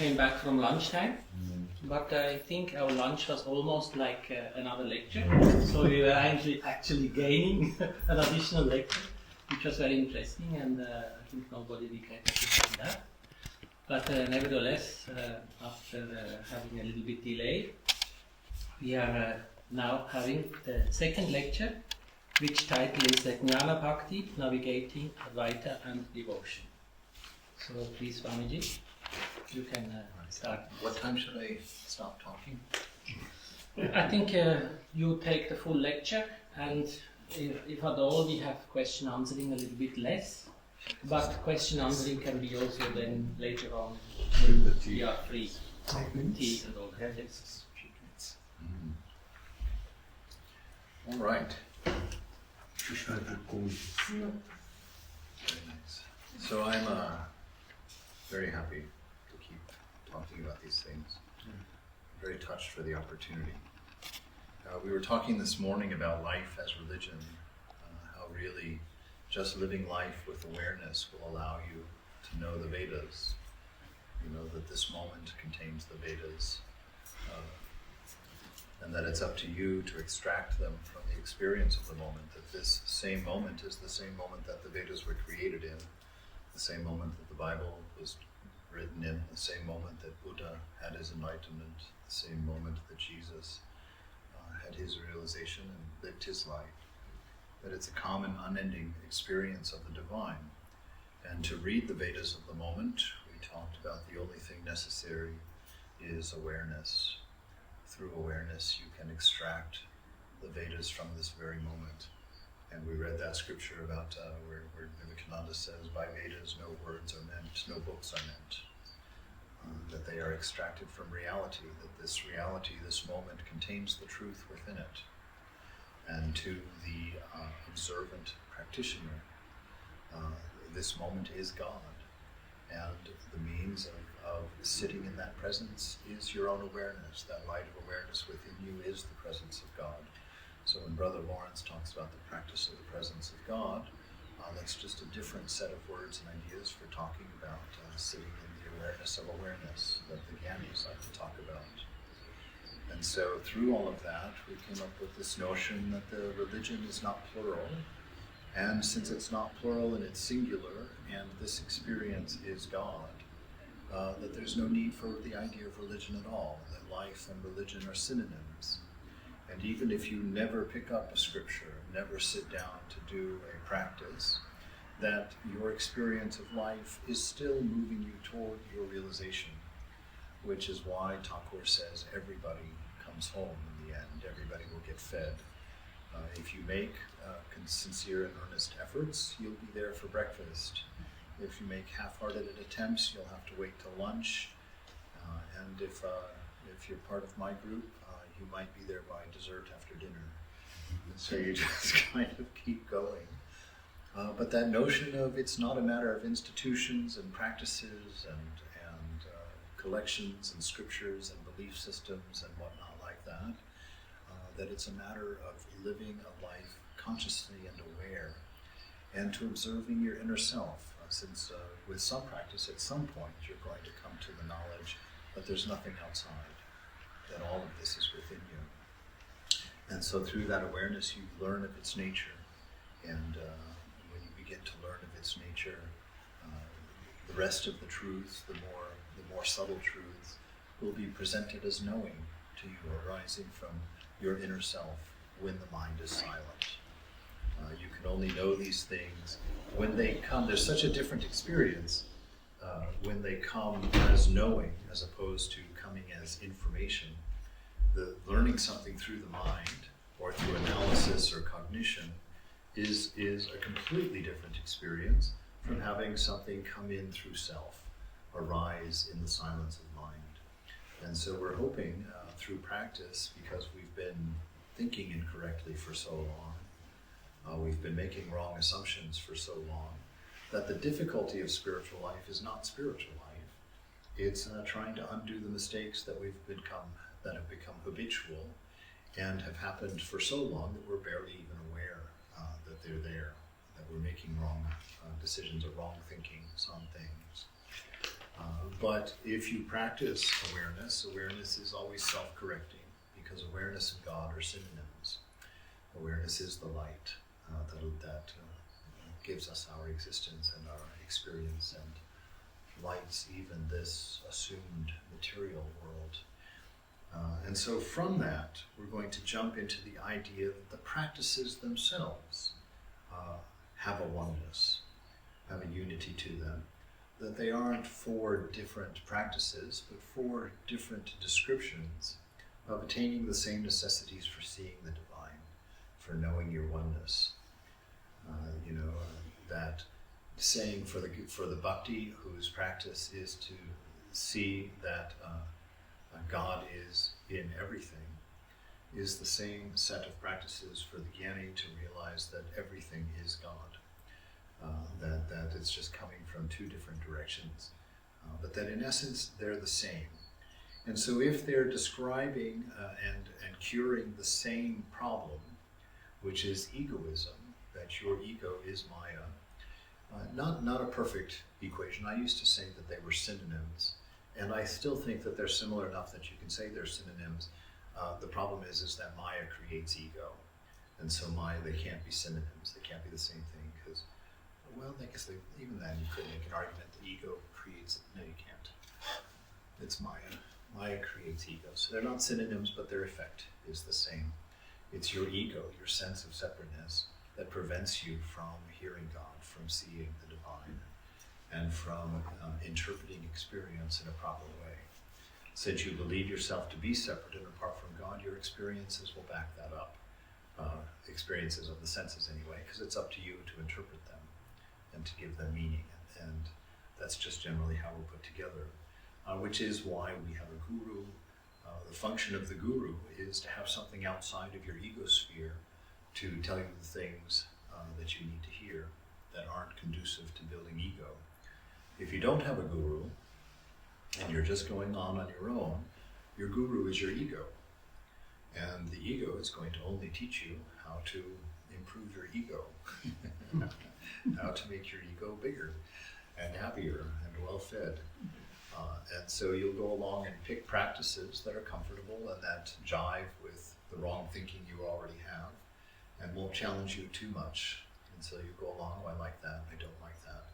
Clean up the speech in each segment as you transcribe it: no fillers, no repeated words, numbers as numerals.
came back from lunchtime, but I think our lunch was almost like another lecture. So we were actually gaining an additional lecture, which was very interesting, and I think nobody regretted that. But nevertheless, after having a little bit delay, we are now having the second lecture, which title is Jnana Bhakti, Navigating Advaita and Devotion. So please, Swamiji, you can start. What time should I stop talking? I think you take the full lecture, and if at all we have question answering a little bit less, but question answering can be also then later on when we are free. Tea and all that. Yes. All right. Very nice. So I'm very happy to keep talking about these things. I'm very touched for the opportunity. We were talking this morning about life as religion, how really just living life with awareness will allow you to know the Vedas. You know that this moment contains the Vedas, and that it's up to you to extract them from the experience of the moment, that this same moment is the same moment that the Vedas were created in, the same moment that the Bible was written in, the same moment that Buddha had his enlightenment, the same moment that Jesus had his realization and lived his life, that it's a common, unending experience of the divine. And to read the Vedas of the moment, we talked about the only thing necessary is awareness. Through awareness, you can extract the Vedas from this very moment. And we read that scripture about where Vivekananda says, by Vedas no words are meant, no books are meant. That they are extracted from reality, that this reality, this moment, contains the truth within it. And to the observant practitioner, this moment is God. And the means of sitting in that presence is your own awareness. That light of awareness within you is the presence of God. So when Brother Lawrence talks about the practice of the presence of God, that's just a different set of words and ideas for talking about sitting in the awareness of awareness that the Gyanis like to talk about. And so through all of that, we came up with this notion that the religion is not plural. And since it's not plural and it's singular, and this experience is God, that there's no need for the idea of religion at all, that life and religion are synonyms. And even if you never pick up a scripture, never sit down to do a practice, that your experience of life is still moving you toward your realization, which is why Thakur says everybody comes home in the end, everybody will get fed. If you make sincere and earnest efforts, you'll be there for breakfast. If you make half-hearted attempts, you'll have to wait till lunch. And if you're part of my group, you might be there by dessert after dinner. And so you just kind of keep going. But that notion of it's not a matter of institutions and practices and collections and scriptures and belief systems and whatnot like that, that it's a matter of living a life consciously and aware, and to observing your inner self, since with some practice at some point you're going to come to the knowledge that there's nothing outside, that all of this is within you. And so through that awareness you learn of its nature, and when you begin to learn of its nature, the rest of the truths, the more subtle truths, will be presented as knowing to you, arising from your inner self when the mind is silent. You can only know these things when they come. There's such a different experience when they come as knowing as opposed to coming as information. The learning something through the mind or through analysis or cognition is a completely different experience from having something come in through self, arise in the silence of mind. And so we're hoping through practice, because we've been thinking incorrectly for so long, we've been making wrong assumptions for so long, that the difficulty of spiritual life is not spiritual life. It's trying to undo the mistakes that have become habitual and have happened for so long that we're barely even aware that they're there, that we're making wrong decisions or wrong thinkings on things. But if you practice awareness, awareness is always self-correcting, because awareness and God are synonyms. Awareness is the light that gives us our existence and our experience and lights even this assumed material world. And so from that, we're going to jump into the idea that the practices themselves have a oneness, have a unity to them, that they aren't four different practices, but four different descriptions of attaining the same necessities for seeing the divine, for knowing your oneness. That saying for the Bhakti, whose practice is to see that God is in everything, is the same set of practices for the Jnani to realize that everything is God. That it's just coming from two different directions, but that in essence they're the same. And so if they're describing and curing the same problem, which is egoism, that your ego is Maya, not a perfect equation. I used to say that they were synonyms, and I still think that they're similar enough that you can say they're synonyms. The problem is that Maya creates ego, and so Maya, they can't be synonyms. They can't be the same thing, because, well, I guess even then you could make an argument that ego creates, no, you can't. It's Maya. Maya creates ego. So they're not synonyms, but their effect is the same. It's your ego, your sense of separateness, that prevents you from hearing God, from seeing the divine, and from interpreting experience in a proper way. Since you believe yourself to be separate and apart from God, your experiences will back that up. Experiences of the senses anyway, because it's up to you to interpret them and to give them meaning. And that's just generally how we're put together, which is why we have a guru. The function of the guru is to have something outside of your ego sphere to tell you the things that you need to hear that aren't conducive to building ego. If you don't have a guru, and you're just going on your own, your guru is your ego. And the ego is going to only teach you how to improve your ego, how to make your ego bigger and happier and well-fed. And so you'll go along and pick practices that are comfortable and that jive with the wrong thinking you already have, and won't challenge you too much. And so you go along, oh, I like that, I don't like that.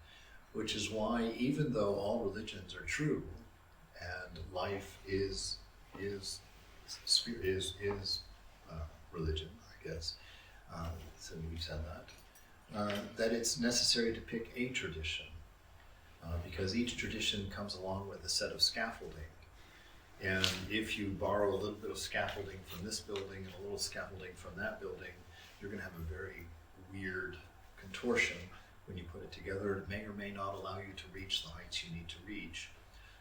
Which is why, even though all religions are true, and life is religion, I guess, so we've said that it's necessary to pick a tradition, because each tradition comes along with a set of scaffolding. And if you borrow a little bit of scaffolding from this building and a little scaffolding from that building, you're going to have a very weird contortion when you put it together. It may or may not allow you to reach the heights you need to reach.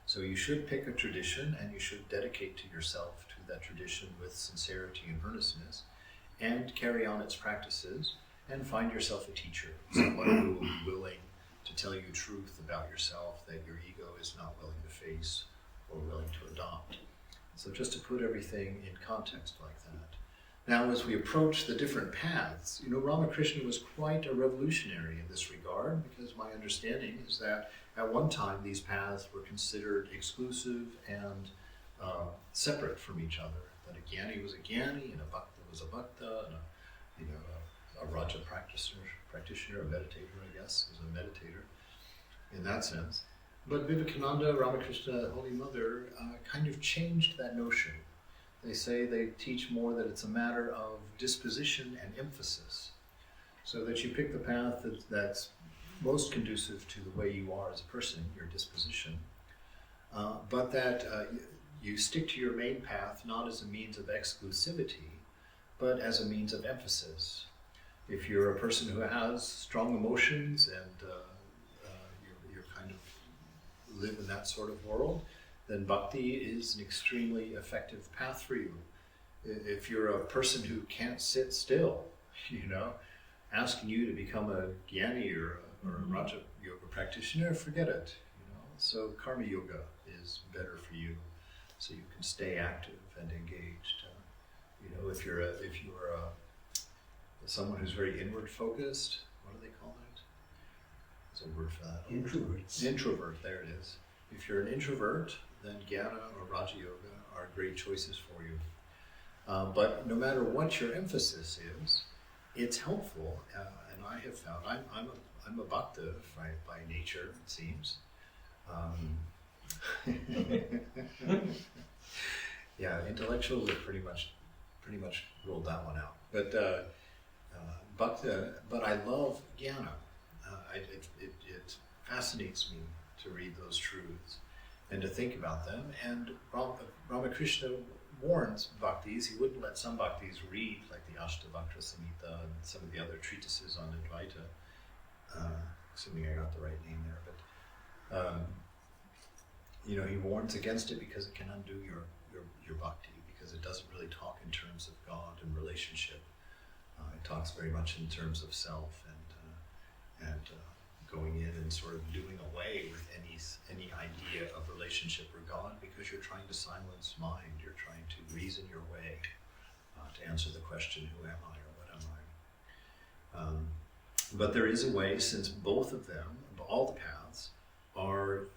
So you should pick a tradition, and you should dedicate to yourself to that tradition with sincerity and earnestness, and carry on its practices, and find yourself a teacher, someone who will be willing to tell you truth about yourself that your ego is not willing to face or willing to adopt. So just to put everything in context like that. Now, as we approach the different paths, Ramakrishna was quite a revolutionary in this regard, because my understanding is that at one time these paths were considered exclusive and separate from each other. That a Jnani was a Jnani, and a Bhakta was a Bhakta, and a Raja practitioner, a meditator, I guess, was a meditator in that sense. But Vivekananda, Ramakrishna, Holy Mother, kind of changed that notion. They say they teach more that it's a matter of disposition and emphasis, so that you pick the path that's most conducive to the way you are as a person, your disposition, but that you stick to your main path not as a means of exclusivity, but as a means of emphasis. If you're a person who has strong emotions and you're kind of live in that sort of world, then bhakti is an extremely effective path for you. If you're a person who can't sit still, asking you to become a Jnani or a Raja Yoga practitioner, forget it. So Karma Yoga is better for you, so you can stay active and engaged. If you're someone who's very inward focused, what do they call that? There's a word for that. Introverts. Introvert, there it is. If you're an introvert, then Jnana or Raja Yoga are great choices for you. But no matter what your emphasis is, it's helpful, and I have found I'm a bhakta by nature, it seems. Yeah, intellectuals have pretty much ruled that one out. But bhakta, but I love jnana. It fascinates me to read those truths and to think about them. And Ramakrishna warns bhaktis. He wouldn't let some bhaktis read, like the Ashtavakra Samhita and some of the other treatises on Advaita. Assuming I got the right name there, but he warns against it because it can undo your bhakti, because it doesn't really talk in terms of God and relationship. It talks very much in terms of self and going in and sort of doing away with any idea of relationship or God, because you're trying to silence mind. You're trying to reason your way to answer the question, who am I or what am I? But there is a way, since both of them, all the paths, are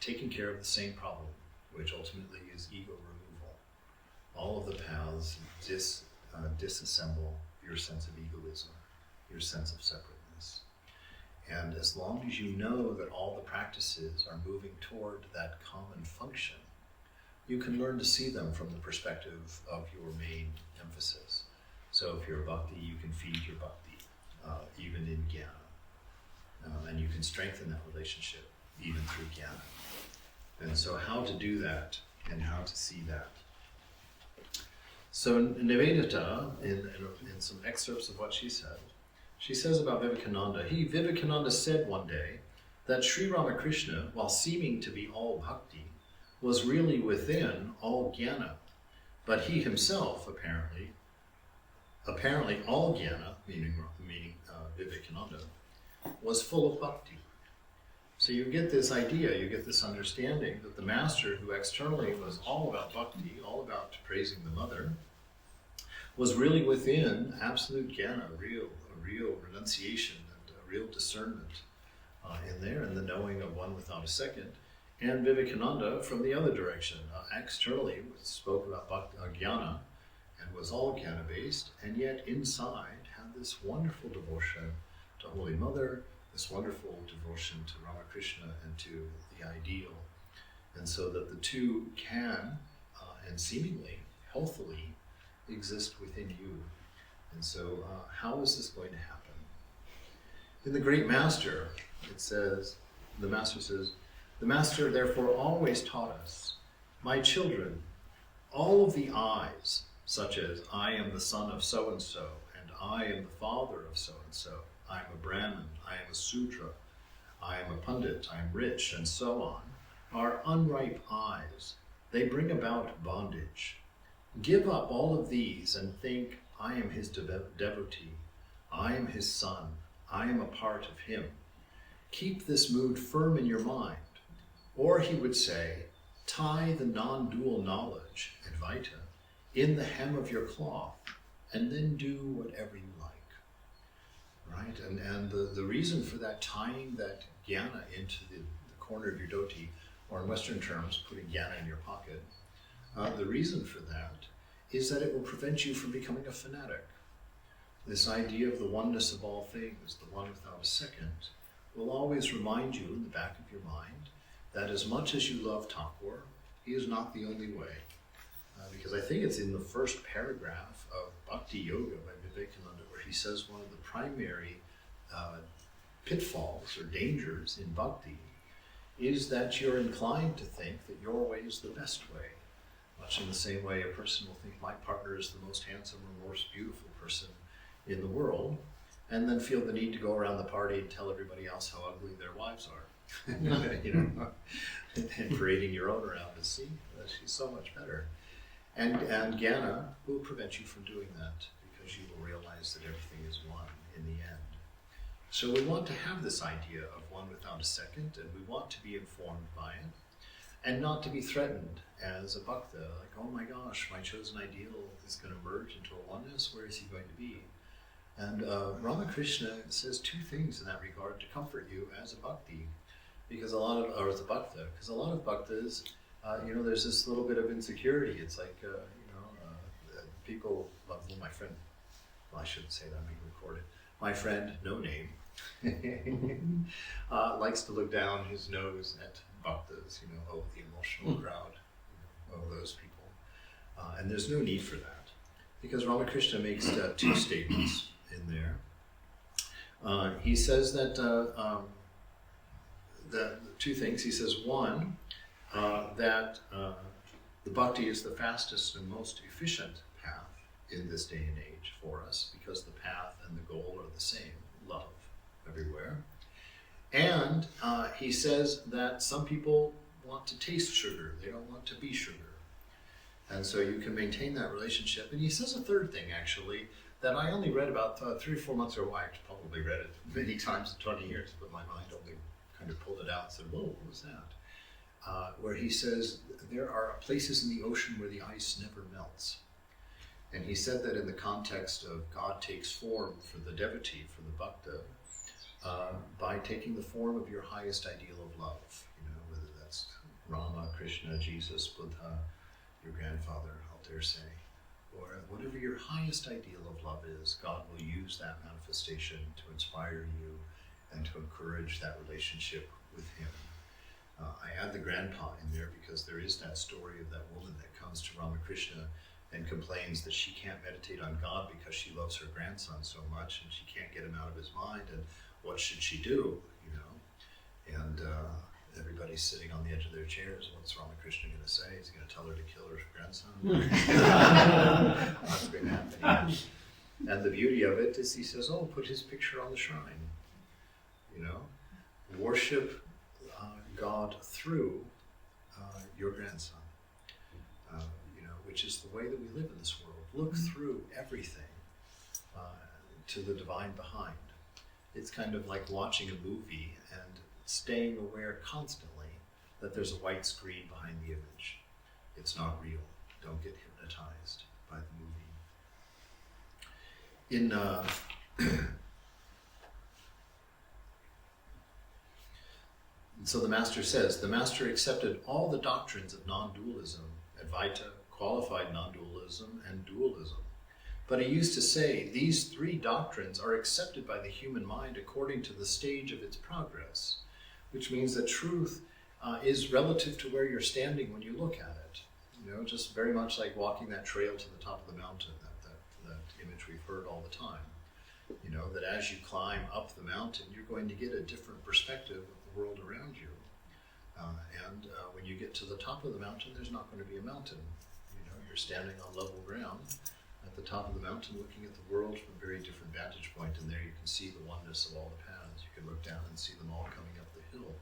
taking care of the same problem, which ultimately is ego removal. All of the paths disassemble your sense of egoism, your sense of separateness. And as long as you know that all the practices are moving toward that common function, you can learn to see them from the perspective of your main emphasis. So if you're a bhakti, you can feed your bhakti, even in jnana. And you can strengthen that relationship even through jnana. And so how to do that and how to see that. So Nivedita, in some excerpts of what she says about Vivekananda, Vivekananda said one day that Sri Ramakrishna, while seeming to be all bhakti, was really within all jnana. But he himself, apparently all jnana, meaning Vivekananda, was full of bhakti. So you get this idea, you get this understanding that the master, who externally was all about bhakti, all about praising the mother, was really within absolute jnana, a real renunciation and a real discernment in there, and the knowing of one without a second. And Vivekananda, from the other direction, externally spoke about jnana and was all jnana based, and yet inside had this wonderful devotion to Holy Mother, this wonderful devotion to Ramakrishna and to the ideal. And so that the two can, and seemingly, healthily, exist within you. And so how is this going to happen? In the Great Master, the Master therefore always taught us, my children, all of the I's, such as I am the son of so-and-so, and I am the father of so-and-so, I am a Brahmin, I am a Sudra, I am a Pundit, I am rich, and so on, are unripe I's. They bring about bondage. Give up all of these and think, I am his devotee, I am his son, I am a part of him. Keep this mood firm in your mind. Or he would say, tie the non-dual knowledge, Advaita, in the hem of your cloth, and then do whatever you like. Right? And the reason for that, tying that jnana into the corner of your dhoti, or in Western terms, putting jnana in your pocket, the reason for that is that it will prevent you from becoming a fanatic. This idea of the oneness of all things, the one without a second, will always remind you in the back of your mind that as much as you love Thakur, he is not the only way. Because I think it's in the first paragraph of Bhakti Yoga by Vivekananda where he says one of the primary pitfalls or dangers in bhakti is that you're inclined to think that your way is the best way. Much in the same way a person will think my partner is the most handsome or most beautiful person in the world, and then feel the need to go around the party and tell everybody else how ugly their wives are. And parading your own around to see she's so much better. And jnana will prevent you from doing that because you will realize that everything is one in the end. So we want to have this idea of one without a second, and we want to be informed by it, and not to be threatened as a bhakta, like, oh my gosh, my chosen ideal is going to merge into a oneness, where is he going to be? And Ramakrishna says two things in that regard to comfort you as a bhakti. because a lot of, or the bhakta, because a lot of bhaktas, there's this little bit of insecurity. It's like, people, well, my friend, well, I shouldn't say that, I'm being recorded. My friend, no name, likes to look down his nose at bhaktas, the emotional crowd, those people. And there's no need for that, because Ramakrishna makes two statements in there. He says that two things. He says, one, that the bhakti is the fastest and most efficient path in this day and age for us, because the path and the goal are the same, love everywhere. And he says that some people want to taste sugar, they don't want to be sugar. And so you can maintain that relationship. And he says a third thing, actually, that I only read about 3 or 4 months ago. I probably read it many times in 20 years, but my mind only kind of pulled it out and said, whoa, what was that? Where he says, there are places in the ocean where the ice never melts. And he said that in the context of God takes form for the devotee, for the bhakta, by taking the form of your highest ideal of love, whether that's Rama, Krishna, Jesus, Buddha, your grandfather, I'll dare say, or whatever your highest ideal of love is, God will use that manifestation to inspire you and to encourage that relationship with Him. I add the grandpa in there because there is that story of that woman that comes to Ramakrishna and complains that she can't meditate on God because she loves her grandson so much and she can't get him out of his mind, and what should she do, And everybody's sitting on the edge of their chairs. What's Ramakrishna going to say? Is he going to tell her to kill her grandson? What's going to happen? Yeah. And the beauty of it is he says, put his picture on the shrine. Worship God through your grandson, which is the way that we live in this world. Look through everything to the divine behind. It's kind of like watching a movie and staying aware constantly that there's a white screen behind the image. It's not real. Don't get hypnotized by the movie. So the Master says, the Master accepted all the doctrines of non-dualism, Advaita, qualified non-dualism, and dualism. But he used to say, these 3 doctrines are accepted by the human mind according to the stage of its progress, which means that truth is relative to where you're standing when you look at it. Just very much like walking that trail to the top of the mountain, that image we've heard all the time. That as you climb up the mountain, you're going to get a different perspective of the world around you. And when you get to the top of the mountain, there's not going to be a mountain. You're standing on level ground at the top of the mountain looking at the world from a very different vantage point, and there you can see the oneness of all the paths. You can look down and see them all coming up the hill.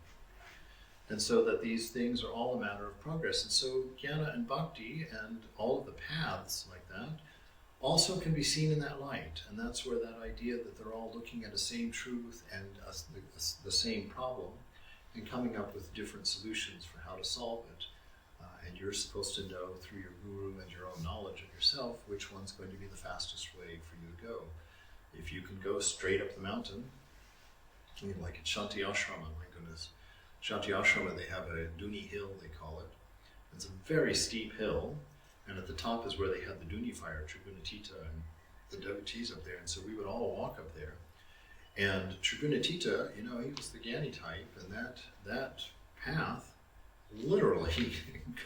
And so that these things are all a matter of progress. And so Jnana and Bhakti and all of the paths like that also can be seen in that light. And that's where that idea that they're all looking at a same truth and the same problem and coming up with different solutions for how to solve it. And you're supposed to know through your guru and your own knowledge of yourself which one's going to be the fastest way for you to go. If you can go straight up the mountain, like at Shanti Ashrama, my goodness. Shanti Ashrama, they have a Duni hill, they call it. It's a very steep hill, and at the top is where they had the Duni fire, Trigunatita, and the devotees up there. And so we would all walk up there. And Trigunatita, he was the Jnani type, and that path literally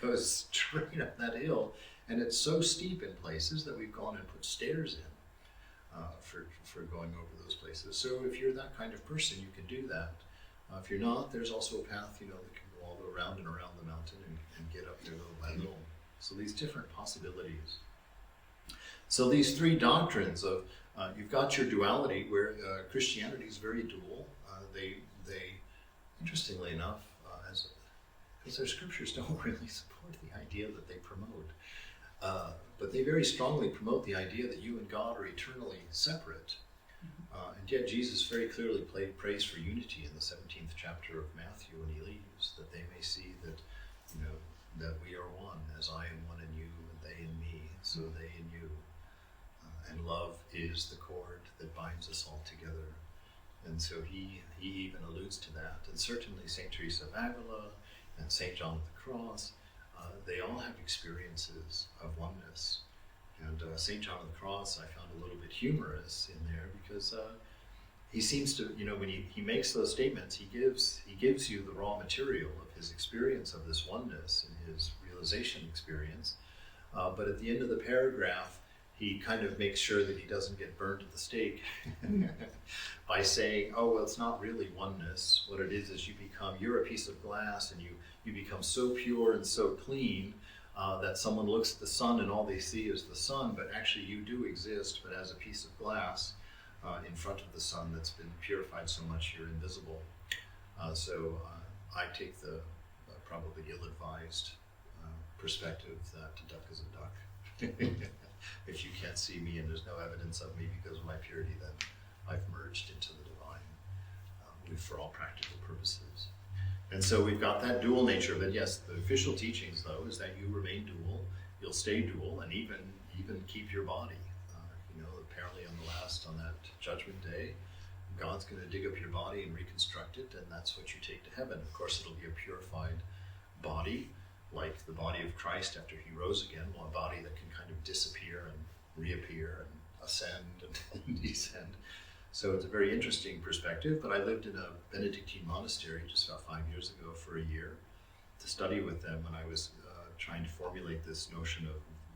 goes straight up that hill, and it's so steep in places that we've gone and put stairs in for going over those places. So if you're that kind of person, you can do that. If you're not, there's also a path, that can go all around and around the mountain and get up there little by little. So these different possibilities. So these 3 doctrines of, you've got your duality where Christianity is very dual. They interestingly enough, because their scriptures don't really support the idea that they promote, but they very strongly promote the idea that you and God are eternally separate. And yet Jesus very clearly prays for unity in the 17th chapter of Matthew when he leaves, that they may see that, that we are one, as I am one in you, and they in me, so they in you. And love is the cord that binds us all together. And so he even alludes to that. And certainly St. Teresa of Avila and St. John of the Cross, they all have experiences of oneness. And St. John of the Cross I found a little bit humorous in there because he seems to, when he makes those statements, he gives you the raw material of his experience of this oneness and his realization experience. But at the end of the paragraph, he kind of makes sure that he doesn't get burned at the stake by saying, oh, well, it's not really oneness. What it is you're a piece of glass and you become so pure and so clean that someone looks at the sun and all they see is the sun, but actually you do exist, but as a piece of glass in front of the sun that's been purified so much you're invisible. So I take the probably ill-advised perspective that a duck is a duck. If you can't see me and there's no evidence of me because of my purity, then I've merged into the divine for all practical purposes. And so we've got that dual nature. But yes, the official teachings, though, is that you remain dual, you'll stay dual, and even keep your body. Apparently on that judgment day, God's going to dig up your body and reconstruct it, and that's what you take to heaven. Of course, it'll be a purified body, like the body of Christ after he rose again, a body that can kind of disappear and reappear and ascend and descend. So it's a very interesting perspective, but I lived in a Benedictine monastery just about 5 years ago for a year to study with them when I was trying to formulate this notion of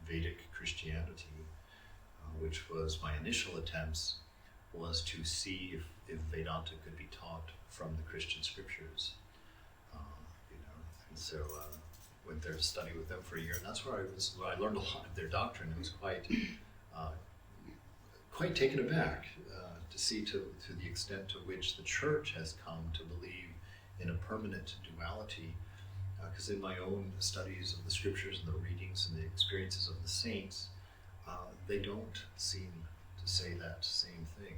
Vedic Christianity, which was my initial attempts was to see if Vedanta could be taught from the Christian scriptures. And so went there to study with them for a year, and that's where I learned a lot of their doctrine. It was quite taken aback to see to the extent to which the church has come to believe in a permanent duality, because in my own studies of the scriptures and the readings and the experiences of the saints, they don't seem to say that same thing.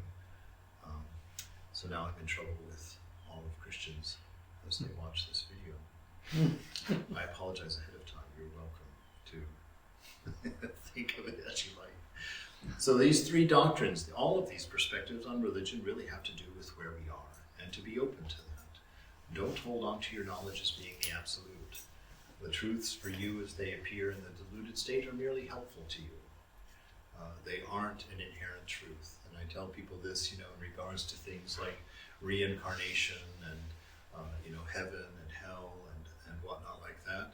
So now I'm in trouble with all of Christians as they watch this video. I apologize ahead of time. You're welcome to think of it as you like. So these three doctrines, all of these perspectives on religion really have to do with where we are and to be open to that. Don't hold on to your knowledge as being the absolute. The truths for you as they appear in the diluted state are merely helpful to you. They aren't an inherent truth. And I tell people this, in regards to things like reincarnation and, heaven and hell and whatnot like that,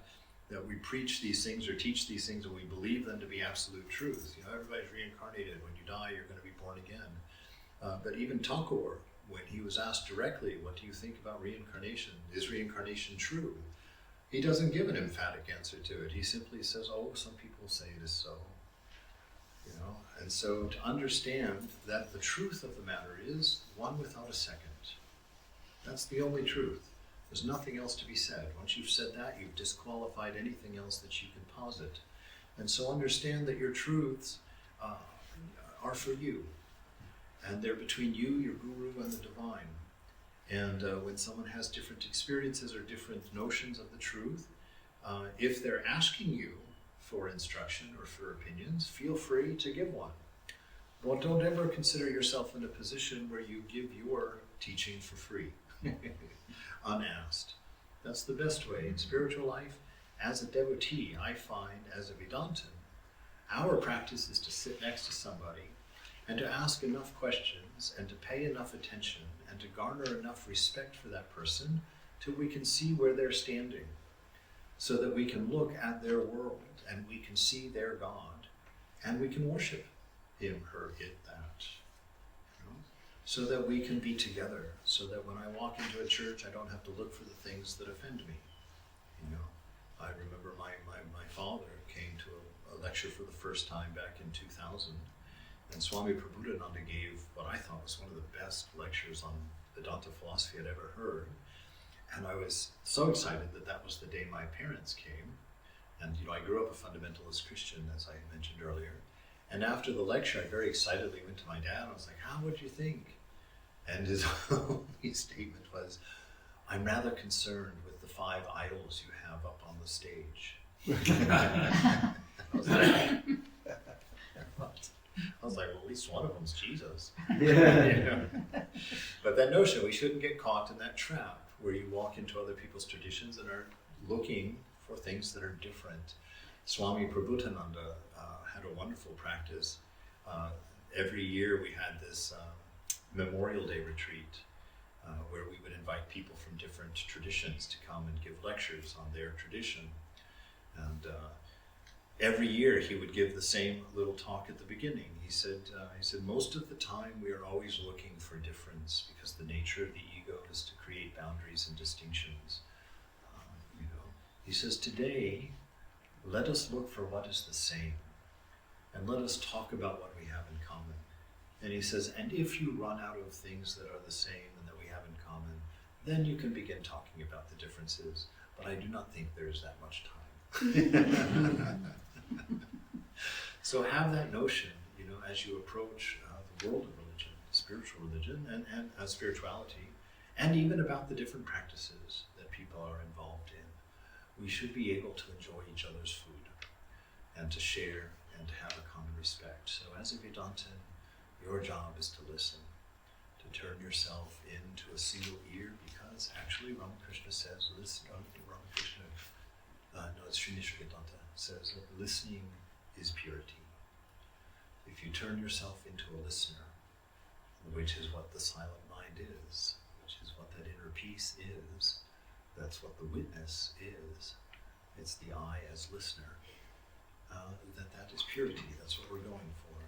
that we preach these things or teach these things and we believe them to be absolute truths. Everybody's reincarnated. When you die, you're going to be born again. But even Thakur, when he was asked directly, what do you think about reincarnation? Is reincarnation true? He doesn't give an emphatic answer to it. He simply says, oh, some people say it is so. And so to understand that the truth of the matter is one without a second. That's the only truth. There's nothing else to be said. Once you've said that, you've disqualified anything else that you can posit. And so understand that your truths are for you. And they're between you, your guru, and the divine. And when someone has different experiences or different notions of the truth, if they're asking you for instruction or for opinions, feel free to give one. But don't ever consider yourself in a position where you give your teaching for free, unasked. That's the best way. In spiritual life, as a devotee, I find, as a Vedantin, our practice is to sit next to somebody and to ask enough questions and to pay enough attention and to garner enough respect for that person till we can see where they're standing, so that we can look at their world and we can see their God and we can worship him, her, it, that. So that we can be together, so that when I walk into a church, I don't have to look for the things that offend me. I remember my father came to a lecture for the first time back in 2000, and Swami Prabhupada gave what I thought was one of the best lectures on Vedanta philosophy I'd ever heard. And I was so excited that was the day my parents came. And I grew up a fundamentalist Christian, as I mentioned earlier. And after the lecture, I very excitedly went to my dad. I was like, how would you think? And his only statement was, I'm rather concerned with the 5 idols you have up on the stage. I was like, well, at least one of them's Jesus. But But that notion, we shouldn't get caught in that trap where you walk into other people's traditions and are looking for things that are different. Swami Prabhutananda had a wonderful practice. Every year we had this Memorial Day retreat where we would invite people from different traditions to come and give lectures on their tradition. And every year he would give the same little talk at the beginning. He said, most of the time we are always looking for difference because the nature of the ego is to create boundaries and distinctions. He says, today, let us look for what is the same and let us talk about what we have in common. And he says, and if you run out of things that are the same and that we have in common, then you can begin talking about the differences. But I do not think there is that much time. So have that notion, as you approach the world of religion, spiritual religion, and spirituality, and even about the different practices that people are involved in. We should be able to enjoy each other's food and to share and to have a common respect. So as a Vedantin, your job is to listen, to turn yourself into a single ear, because actually Ramakrishna says, it's Sri Nisargadatta says that listening is purity. If you turn yourself into a listener, which is what the silent mind is, which is what that inner peace is, that's what the witness is, it's the I as listener, that is purity, that's what we're going for.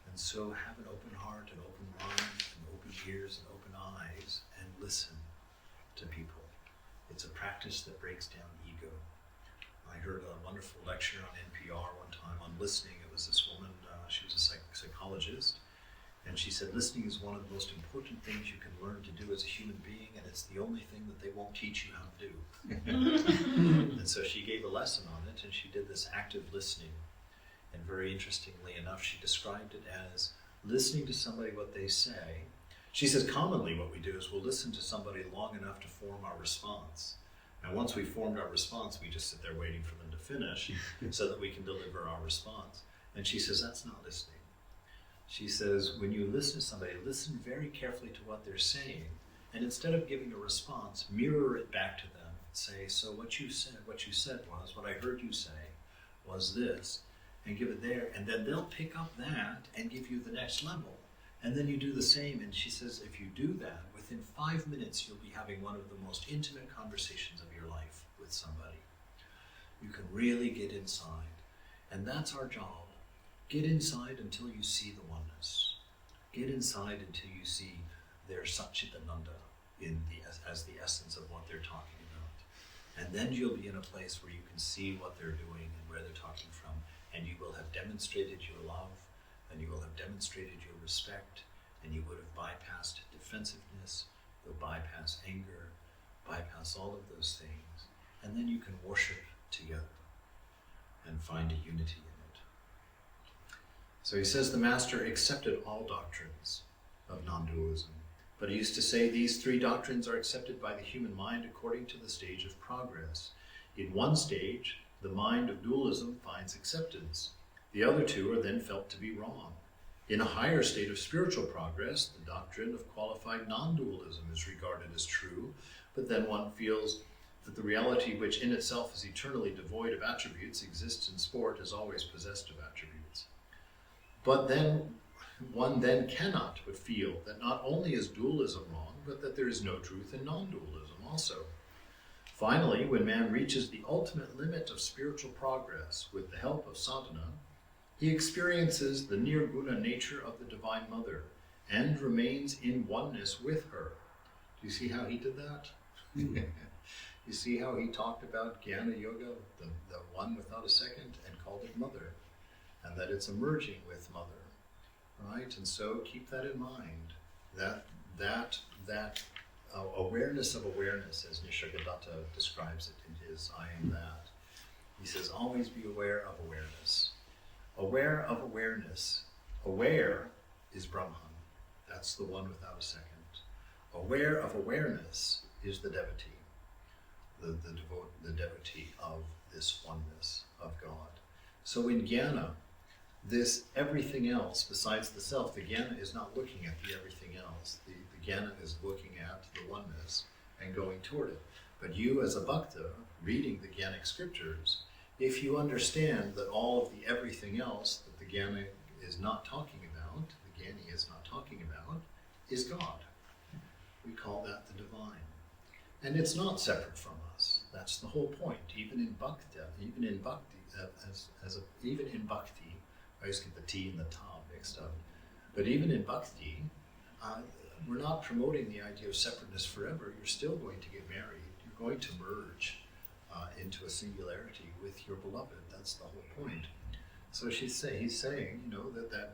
And so have an open heart, an open mind, and open ears and open eyes, and listen to people. It's a practice that breaks down ego. I heard a wonderful lecture on NPR one time on listening. It was this woman, she was a psychologist, and she said listening is one of the most important things you can learn to do as a human being, and it's the only thing that they won't teach you how to do. And so she gave a lesson on it, and she did this active listening. And very interestingly enough, she described it as listening to somebody what they say. She says commonly what we do is we'll listen to somebody long enough to form our response. Now once we've formed our response, we just sit there waiting for them to finish so that we can deliver our response. And she says that's not listening. She says when you listen to somebody, listen very carefully to what they're saying, and instead of giving a response, mirror it back to them. Say, so what you said was, what I heard you say was this, and give it there, and then they'll pick up that and give you the next level. And then you do the same, and she says if you do that, within 5 minutes you'll be having one of the most intimate conversations of your life with somebody. You can really get inside, and that's our job. Get inside until you see the oneness. Get inside until you see their Satchitananda as the essence of what they're talking about. And then you'll be in a place where you can see what they're doing and where they're talking from, and you will have demonstrated your love, and you will have demonstrated your respect, and you would have bypassed defensiveness, you'll bypass anger, bypass all of those things, and then you can worship together and find a unity in it. So he says the master accepted all doctrines of non-dualism, but he used to say these three doctrines are accepted by the human mind according to the stage of progress. In one stage, the mind of dualism finds acceptance. The other two are then felt to be wrong. In a higher state of spiritual progress, the doctrine of qualified non-dualism is regarded as true, but then one feels that the reality which in itself is eternally devoid of attributes exists in sport as always possessed of attributes. But then one then cannot but feel that not only is dualism wrong, but that there is no truth in non-dualism also. Finally, when man reaches the ultimate limit of spiritual progress with the help of sadhana, he experiences the nirguna nature of the Divine Mother and remains in oneness with her. Do you see how he did that? You see how he talked about Jnana Yoga, the one without a second, and called it Mother, and that it's emerging with Mother, right? And so keep that in mind, that awareness of awareness, as Nisargadatta describes it in his I Am That. He says, always be aware of awareness. Aware of awareness. Aware is Brahman. That's the one without a second. Aware of awareness is the devotee, the devotee of this oneness of God. So in Jnana, this everything else besides the self, the Jnana is not looking at the everything else. The The Jnana is looking at the oneness and going toward it. But you as a Bhakta, reading the Jnanic scriptures, if you understand that all of the everything else that the Jnana is not talking about, the Jnani is not talking about, is God. We call that the divine. And it's not separate from us. That's the whole point. Even in Bhakti, even in Bhakti, I always get the T and the Ta mixed up. But even in Bhakti, we're not promoting the idea of separateness forever. You're still going to get married. You're going to merge into a singularity with your beloved. That's the whole point. So he's saying, that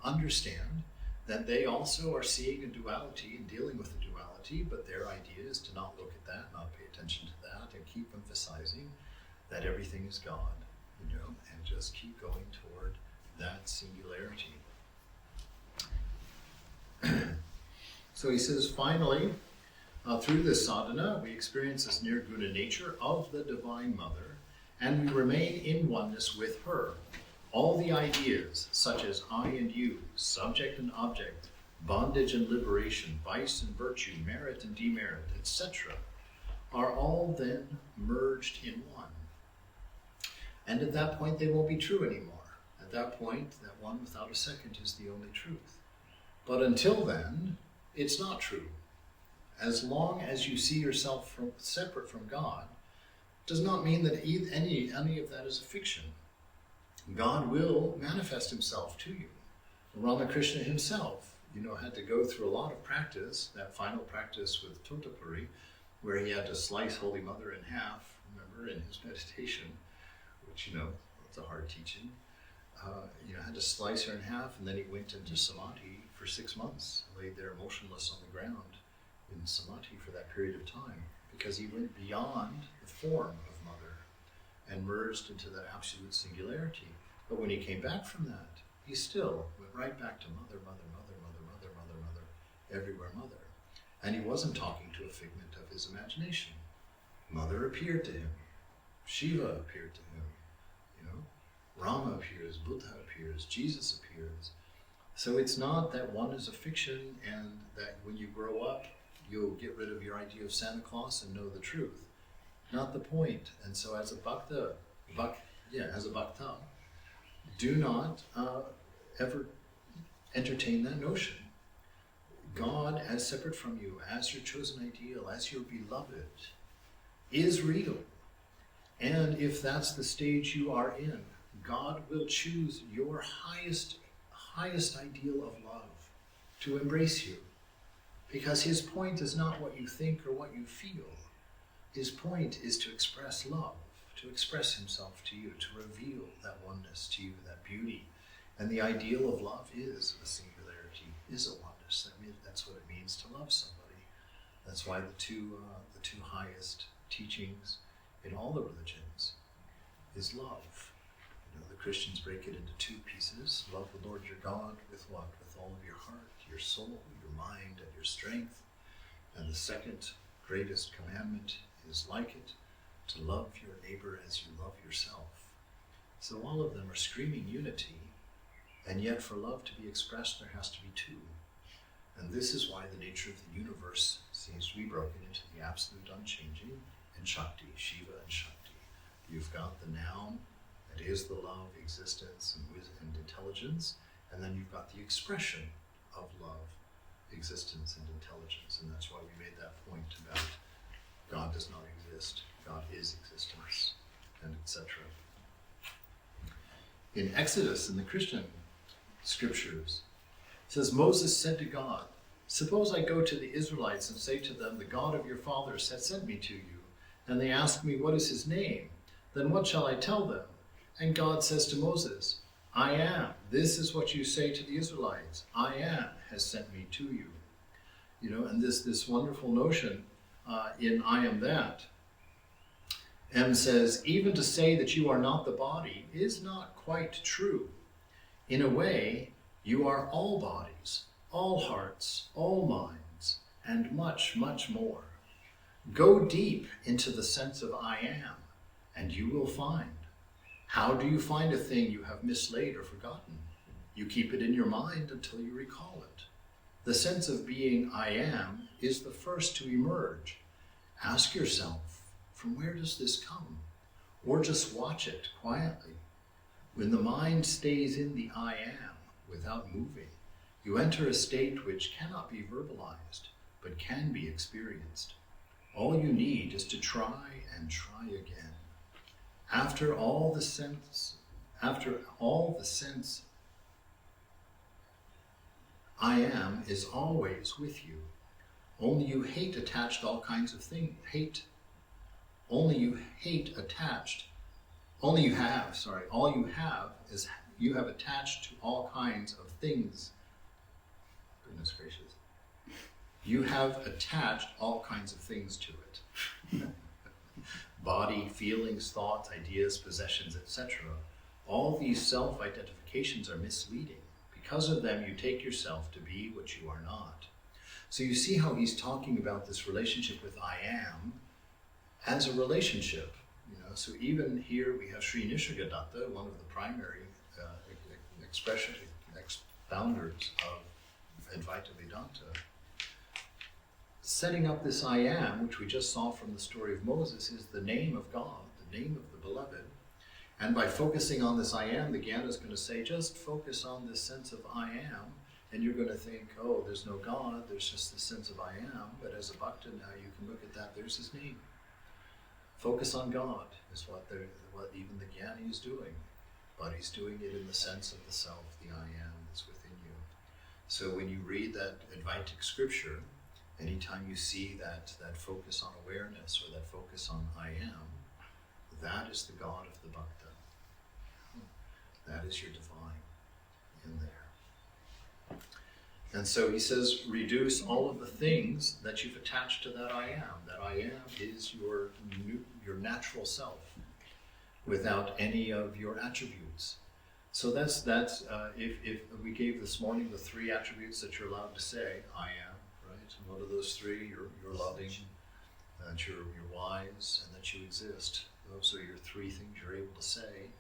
understand that they also are seeing a duality and dealing with the duality, but their idea is to not look at that, not pay attention to that, and keep emphasizing that everything is God, and just keep going toward that singularity. So he says, finally, through this sadhana, we experience this nirguna nature of the Divine Mother, and we remain in oneness with her. All the ideas, such as I and you, subject and object, bondage and liberation, vice and virtue, merit and demerit, etc., are all then merged in one. And at that point, they won't be true anymore. At that point, that one without a second is the only truth. But until then, it's not true. As long as you see yourself separate from God, does not mean that any of that is a fiction. God will manifest himself to you. Ramakrishna himself, had to go through a lot of practice, that final practice with Totapuri, where he had to slice Holy Mother in half, remember, in his meditation, which, it's a hard teaching. Had to slice her in half, and then he went into samadhi for 6 months, laid there motionless on the ground in samadhi for that period of time, because he went beyond the form of Mother and merged into that absolute singularity. But when he came back from that, he still went right back to Mother, Mother, Mother, Mother, Mother, Mother, Mother, everywhere Mother. And he wasn't talking to a figment of his imagination. Mother appeared to him. Shiva appeared to him. Rama appears, Buddha appears, Jesus appears. So it's not that one is a fiction and that when you grow up, you'll get rid of your idea of Santa Claus and know the truth. Not the point. And so as a bhakta, do not ever entertain that notion. God, as separate from you, as your chosen ideal, as your beloved, is real. And if that's the stage you are in, God will choose your highest ideal of love to embrace you. Because his point is not what you think or what you feel. His point is to express love, to express himself to you, to reveal that oneness to you, that beauty. And the ideal of love is a singularity, is a oneness. That's what it means to love somebody. That's why the two highest teachings in all the religions is love. The Christians break it into 2 pieces. Love the Lord your God with what? With all of your heart, your soul, your mind, and your strength. And the second greatest commandment is like it, to love your neighbor as you love yourself. So all of them are screaming unity, and yet for love to be expressed, there has to be 2. And this is why the nature of the universe seems to be broken into the absolute unchanging and Shakti, Shiva and Shakti. You've got the noun, that is the love, existence, and wisdom and intelligence, and then you've got the expression of love, existence, and intelligence. And that's why we made that point about God does not exist, God is existence, and etc. In Exodus, in the Christian scriptures, it says, Moses said to God, suppose I go to the Israelites and say to them, the God of your fathers has sent me to you, and they ask me, what is his name? Then what shall I tell them? And God says to Moses, I am. This is what you say to the Israelites. I am has sent me to you. And this wonderful notion in I am that. M says, even to say that you are not the body is not quite true. In a way, you are all bodies, all hearts, all minds, and much, much more. Go deep into the sense of I am, and you will find. How do you find a thing you have mislaid or forgotten? You keep it in your mind until you recall it. The sense of being I am is the first to emerge. Ask yourself, from where does this come? Or just watch it quietly. When the mind stays in the I am without moving, you enter a state which cannot be verbalized, but can be experienced. All you need is to try and try again. After all the sense I am is always with you. Only you hate attached all kinds of things. All you have is you have attached to all kinds of things. Goodness gracious. You have attached all kinds of things to it. Body, feelings, thoughts, ideas, possessions, etc. All these self-identifications are misleading. Because of them, you take yourself to be what you are not. So you see how he's talking about this relationship with I am as a relationship. So even here we have Sri Nisargadatta, one of the primary founders of Advaita Vedanta, setting up this I am, which we just saw from the story of Moses, is the name of God, the name of the beloved. And by focusing on this I am, the Jnana is going to say, just focus on this sense of I am, and you're going to think, oh, there's no God, there's just this sense of I am. But as a bhakta now, you can look at that, there's his name. Focus on God is what even the Jnani is doing. But he's doing it in the sense of the self, the I am that's within you. So when you read that Advaitic scripture, anytime you see that focus on awareness or that focus on I am, that is the God of the bhakta. That is your divine in there. And so he says, reduce all of the things that you've attached to that I am. That I am is your natural self, without any of your attributes. So that's if we gave this morning the 3 attributes that you're allowed to say, I am, right? And what are those 3? You're loving, that you're wise, and that you exist. Those are your 3 things you're able to say.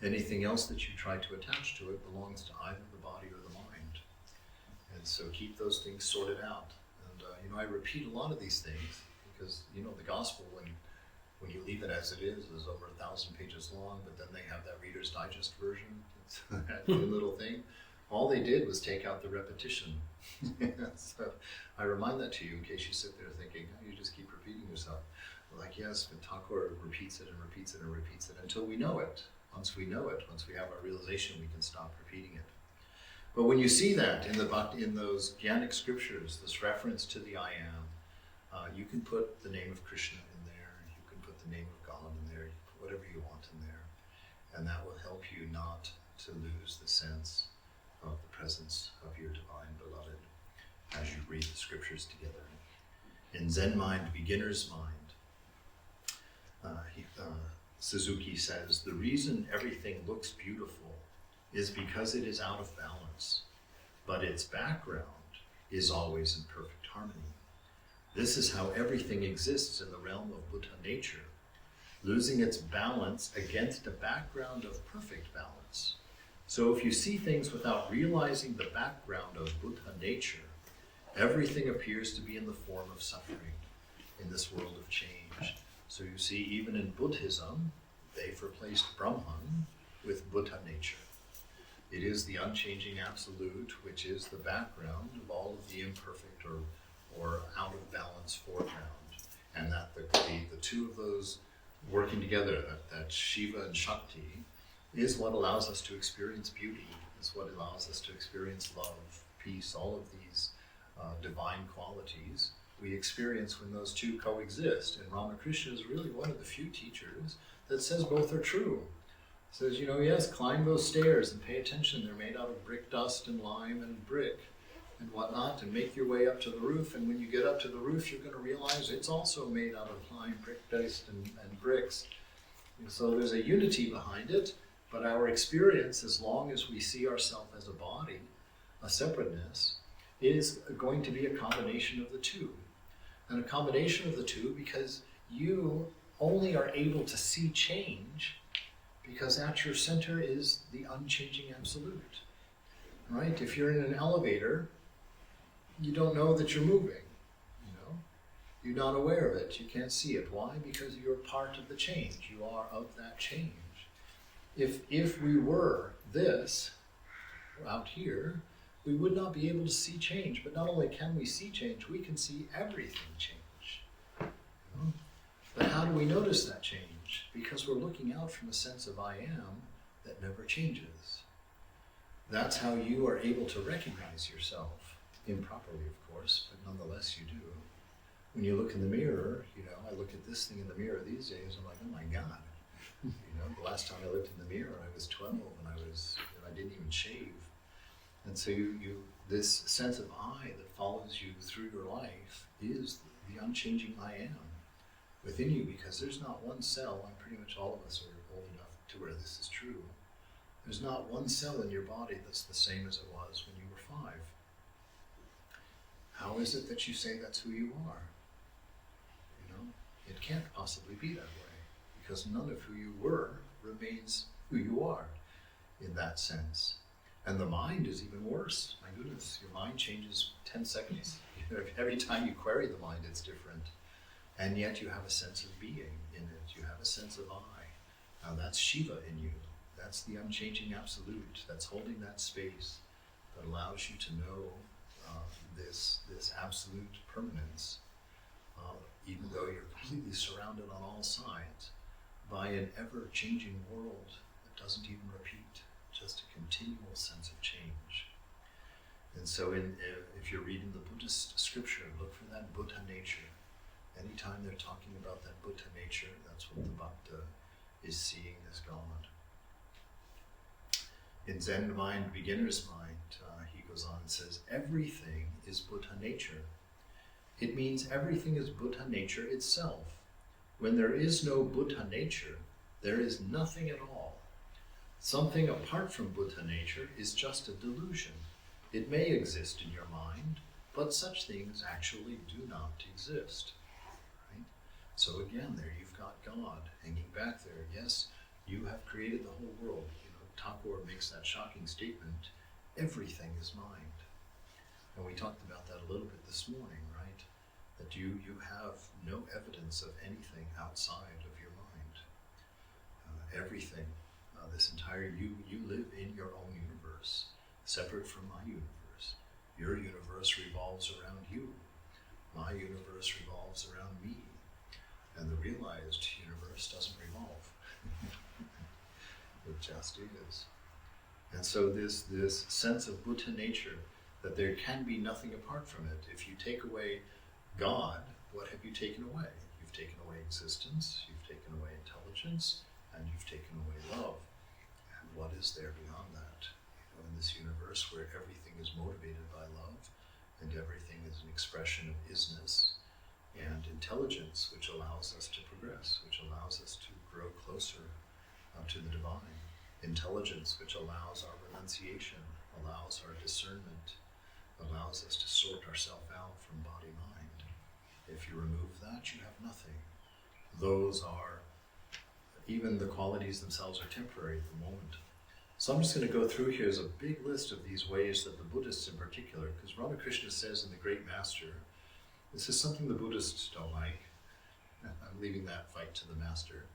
Anything else that you try to attach to it belongs to either the body or the mind. And so keep those things sorted out. And I repeat a lot of these things because the gospel, when you leave it as it is over 1,000 pages long, but then they have that Reader's Digest version, it's that good little thing. All they did was take out the repetition. So I remind that to you in case you sit there thinking, oh, you just keep repeating yourself. Like, yes, but Thakur repeats it and repeats it and repeats it until we know it. Once we know it, once we have our realization, we can stop repeating it. But when you see that in those Jnanic scriptures, this reference to the I am, you can put the name of Krishna in there, you can put the name of God in there, you can put whatever you want in there, and that will help you not to lose the sense of the presence of your divine beloved as you read the scriptures together. In Zen mind, beginner's mind, Suzuki says, the reason everything looks beautiful is because it is out of balance, but its background is always in perfect harmony. This is how everything exists in the realm of Buddha nature, losing its balance against a background of perfect balance. So if you see things without realizing the background of Buddha nature, everything appears to be in the form of suffering in this world of change. So you see, even in Buddhism, they've replaced Brahman with Buddha nature. It is the unchanging absolute, which is the background of all of the imperfect or out of balance foreground. And that the 2 of those working together, that Shiva and Shakti, is what allows us to experience beauty, is what allows us to experience love, peace, all of these divine qualities we experience when those 2 coexist. And Ramakrishna is really one of the few teachers that says both are true. Says, yes, climb those stairs and pay attention. They're made out of brick dust and lime and brick and whatnot, and make your way up to the roof. And when you get up to the roof, you're going to realize it's also made out of lime, brick dust, and bricks. And so there's a unity behind it, but our experience, as long as we see ourselves as a body, a separateness, is going to be a combination of the 2. And a combination of the 2 because you only are able to see change because at your center is the unchanging absolute, right? If you're in an elevator, you don't know that you're moving, you know? You're not aware of it, you can't see it. Why? Because you're part of the change. You are of that change. If we were this out here, we would not be able to see change. But not only can we see change, we can see everything change. You know? But how do we notice that change? Because we're looking out from a sense of I am that never changes. That's how you are able to recognize yourself, improperly of course, but nonetheless you do. When you look in the mirror, you know, I look at this thing in the mirror these days, I'm like, oh my God. You know, the last time I looked in the mirror, I was 12 and I didn't even shave. And so this sense of I that follows you through your life is the unchanging I am within you, because there's not one cell, and pretty much all of us are old enough to where this is true, there's not one cell in your body that's the same as it was when you were 5. How is it that you say that's who you are? You know, it can't possibly be that way, because none of who you were remains who you are in that sense. And the mind is even worse. My goodness, your mind changes 10 seconds. Every time you query the mind, it's different. And yet you have a sense of being in it. You have a sense of I. Now that's Shiva in you. That's the unchanging absolute. That's holding that space that allows you to know this absolute permanence, even though you're completely surrounded on all sides by an ever-changing world that doesn't even repeat, just a continual sense of change. And so if you're reading the Buddhist scripture, look for that Buddha nature. Anytime they're talking about that Buddha nature, that's what the Bhakta is seeing as God. In Zen mind, beginner's mind, he goes on and says, everything is Buddha nature. It means everything is Buddha nature itself. When there is no Buddha nature, there is nothing at all. Something apart from Buddha nature is just a delusion. It may exist in your mind, but such things actually do not exist. Right? So again, there you've got God hanging back there. Yes, you have created the whole world. You know, Thakur makes that shocking statement, everything is mind. And we talked about that a little bit this morning, right? That you have no evidence of anything outside of your mind. Everything, this entire you live in your own universe, separate from my universe. Your universe revolves around you. My universe revolves around me. And the realized universe doesn't revolve. It just is. And so this sense of Buddha nature, that there can be nothing apart from it. If you take away God, what have you taken away? You've taken away existence, you've taken away intelligence, and you've taken away love. And what is there beyond that? You know, in this universe where everything is motivated by love, and everything is an expression of isness, and intelligence, which allows us to progress, which allows us to grow closer to the divine. Intelligence, which allows our renunciation, allows our discernment, allows us to sort ourselves out from body-mind. If you remove that, you have nothing. Those are, even the qualities themselves are temporary at the moment. So I'm just going to go through here as a big list of these ways that the Buddhists in particular, because Ramakrishna says in the Great Master, this is something the Buddhists don't like. I'm leaving that fight to the Master.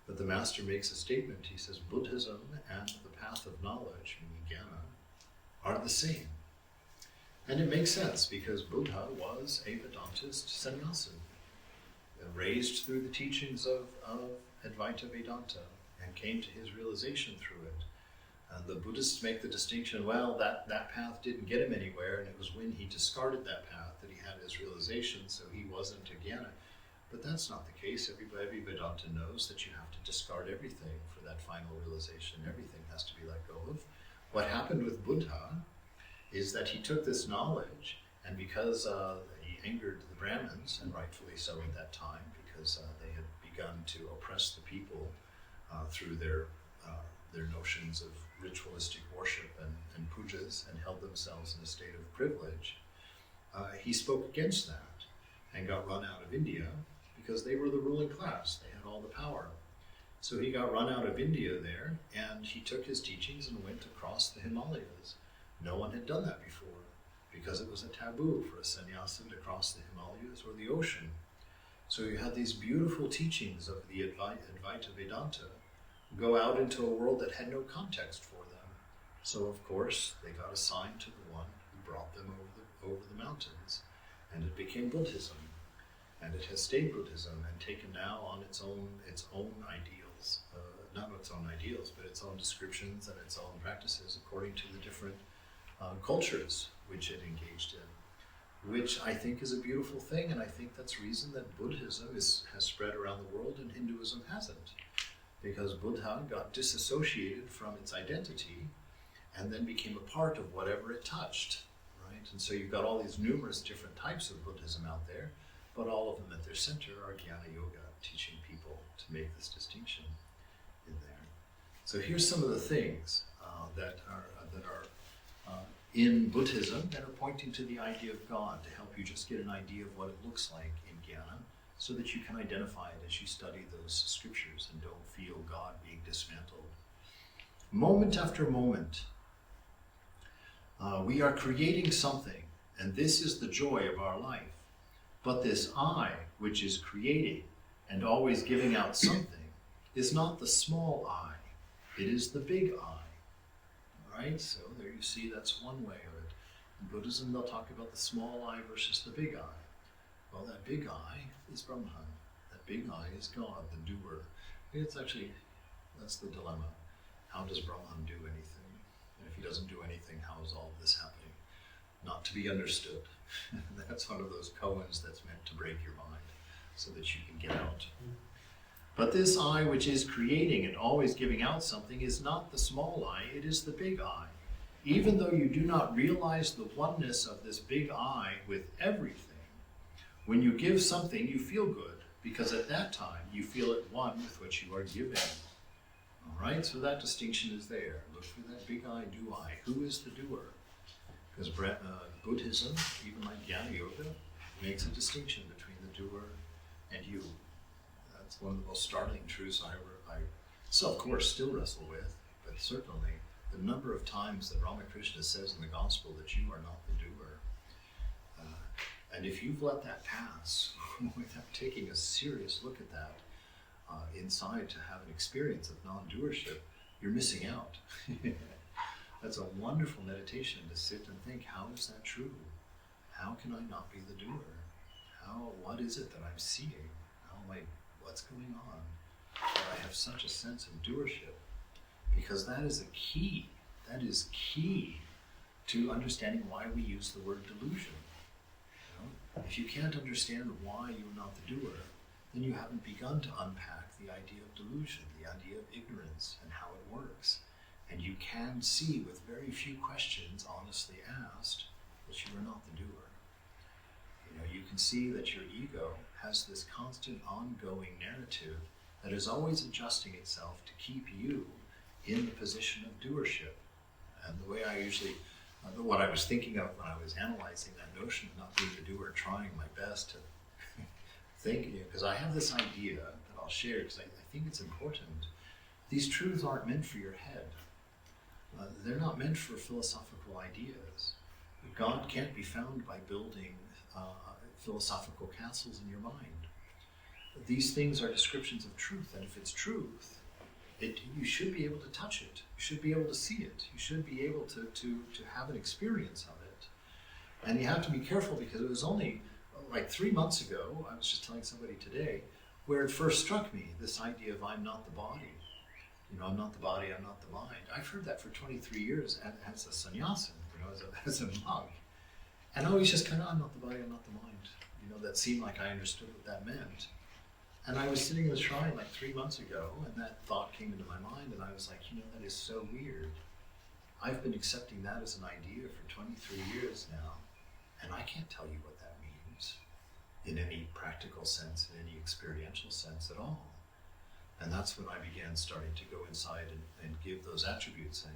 But the Master makes a statement. He says, Buddhism and the path of knowledge, meaning Jnana, are the same. And it makes sense, because Buddha was a Vedantist sannyasin, raised through the teachings of Advaita Vedanta, and came to his realization through it. And the Buddhists make the distinction, well, that path didn't get him anywhere, and it was when he discarded that path that he had his realization, so he wasn't a Jnana. But that's not the case. Every Vedanta knows that you have to discard everything for that final realization. Everything has to be let go of. What happened with Buddha is that he took this knowledge, and because he angered the Brahmins, and rightfully so at that time, because they had begun to oppress the people through their notions of ritualistic worship and pujas, and held themselves in a state of privilege, he spoke against that and got run out of India because they were the ruling class. They had all the power. So he got run out of India there, and he took his teachings and went across the Himalayas. No one had done that before. because it was a taboo for a sannyasin to cross the Himalayas or the ocean. So you had these beautiful teachings of the Advaita Vedanta go out into a world that had no context for them. So of course they got assigned to the one who brought them over the mountains, and it became Buddhism, and it has stayed Buddhism and taken now on its own ideals, not its own ideals, but its own descriptions and its own practices according to the different cultures which it engaged in, which I think is a beautiful thing, and I think that's the reason that Buddhism has spread around the world and Hinduism hasn't. Because Buddha got disassociated from its identity and then became a part of whatever it touched, right? And so you've got all these numerous different types of Buddhism out there, but all of them at their center are Jnana Yoga, teaching people to make this distinction in there. So here's some of the things that are in Buddhism that are pointing to the idea of God, to help you just get an idea of what it looks like in Jnana, so that you can identify it as you study those scriptures and don't feel God being dismantled. Moment after moment, we are creating something, and this is the joy of our life. But this I, which is creating and always giving out something, is not the small I, it is the big I. Right? So there you see, that's one way of it. In Buddhism, they'll talk about the small I versus the big I. Well, that big I is Brahman. That big I is God, the doer. That's the dilemma. How does Brahman do anything? And if he doesn't do anything, how is all of this happening? Not to be understood. That's one of those koans that's meant to break your mind so that you can get out. But this I, which is creating and always giving out something, is not the small I, it is the big I. Even though you do not realize the oneness of this big I with everything, when you give something, you feel good, because at that time you feel at one with what you are giving. All right, so that distinction is there. Look for that big I, do I. Who is the doer? Because Buddhism, even like Jnana Yoga, makes a distinction between the doer and you. That's one of the most startling truths I of course, still wrestle with, but certainly the number of times that Ramakrishna says in the Gospel that you are not the doer. And if you've let that pass without taking a serious look at that inside to have an experience of non-doership, you're missing out. That's a wonderful meditation to sit and think, how is that true? How can I not be the doer? What is it that I'm seeing? What's going on? That I have such a sense of doership, because that is a key. That is key to understanding why we use the word delusion. If you can't understand why you're not the doer, then you haven't begun to unpack the idea of delusion, the idea of ignorance, and how it works. And you can see with very few questions honestly asked that you are not the doer. You can see that your ego has this constant ongoing narrative that is always adjusting itself to keep you in the position of doership. And the way what I was thinking of when I was analyzing that notion of not being the doer, trying my best to think, because I have this idea that I'll share, because I think it's important. These truths aren't meant for your head. They're not meant for philosophical ideas. God can't be found by building philosophical castles in your mind. These things are descriptions of truth, and if it's truth, you should be able to touch it. You should be able to see it. You should be able to have an experience of it. And you have to be careful, because it was only like 3 months ago, I was just telling somebody today, where it first struck me, this idea of I'm not the body. I'm not the body, I'm not the mind. I've heard that for 23 years as a sannyasin, as a monk. And I was just kind of, I'm not the body, I'm not the mind. That seemed like I understood what that meant. And I was sitting in the shrine like 3 months ago, and that thought came into my mind, and I was like, that is so weird. I've been accepting that as an idea for 23 years now, and I can't tell you what that means in any practical sense, in any experiential sense at all. And that's when I began starting to go inside and give those attributes, and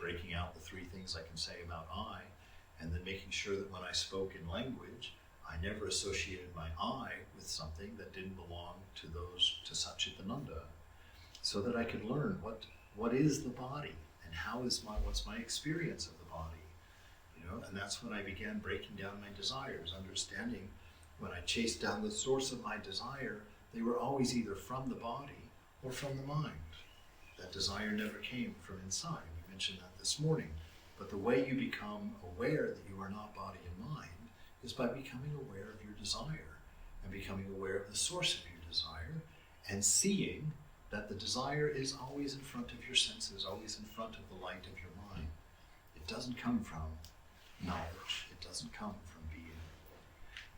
breaking out the 3 things I can say about I, and then making sure that when I spoke in language, I never associated my I with something that didn't belong to Satchitananda, so that I could learn what is the body, and what's my experience of the body. And that's when I began breaking down my desires, understanding when I chased down the source of my desire, they were always either from the body or from the mind. That desire never came from inside. We mentioned that this morning. But the way you become aware that you are not body and mind is by becoming aware of your desire and becoming aware of the source of your desire and seeing that the desire is always in front of your senses, always in front of the light of your mind. It doesn't come from knowledge. It doesn't come from being.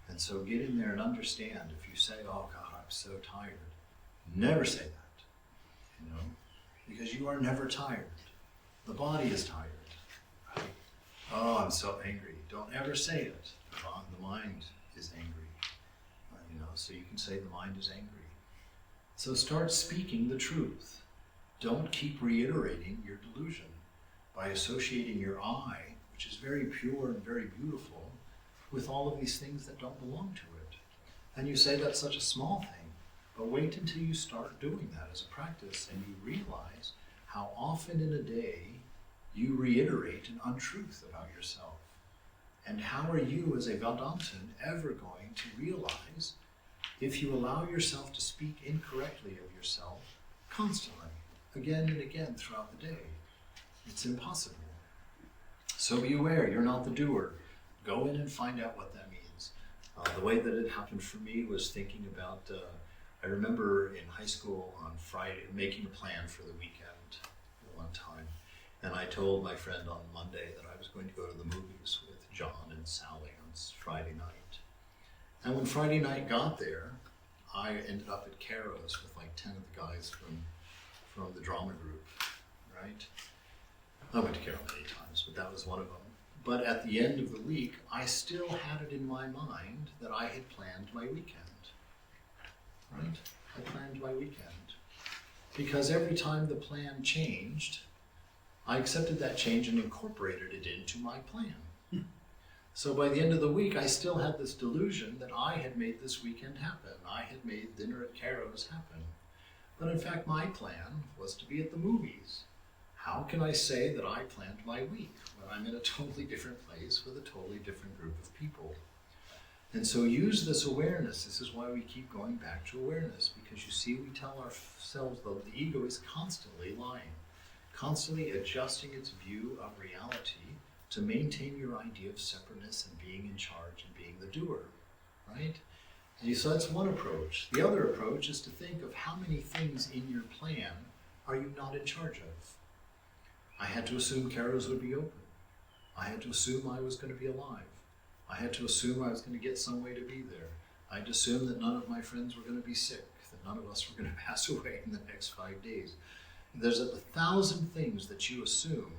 And so get in there and understand. If you say, oh God, I'm so tired, never say that, because you are never tired. The body is tired. Right? Oh, I'm so angry. Don't ever say it. The mind is angry. So you can say the mind is angry. So start speaking the truth. Don't keep reiterating your delusion by associating your I, which is very pure and very beautiful, with all of these things that don't belong to it. And you say that's such a small thing, but wait until you start doing that as a practice and you realize how often in a day you reiterate an untruth about yourself. And how are you as a Vedantin ever going to realize if you allow yourself to speak incorrectly of yourself constantly, again and again throughout the day? It's impossible. So be aware, you're not the doer. Go in and find out what that means. The way that it happened for me was thinking about, I remember in high school on Friday, making a plan for the weekend one time. And I told my friend on Monday that I was going to go to the movies with John and Sally on Friday night. And when Friday night got there, I ended up at Caro's with like 10 of the guys from the drama group, right? I went to Caro many times, but that was one of them. But at the end of the week, I still had it in my mind that I had planned my weekend, right? I planned my weekend. Because every time the plan changed, I accepted that change and incorporated it into my plan. So by the end of the week, I still had this delusion that I had made this weekend happen. I had made dinner at Caro's happen. But in fact, my plan was to be at the movies. How can I say that I planned my week when I'm in a totally different place with a totally different group of people? And so use this awareness. This is why we keep going back to awareness, because you see, we tell ourselves that the ego is constantly lying, constantly adjusting its view of reality to maintain your idea of separateness and being in charge and being the doer, right? And so that's one approach. The other approach is to think of how many things in your plan are you not in charge of. I had to assume Caro's would be open. I had to assume I was going to be alive. I had to assume I was going to get some way to be there. I had to assume that none of my friends were going to be sick, that none of us were going to pass away in the next 5 days. There's 1,000 things that you assume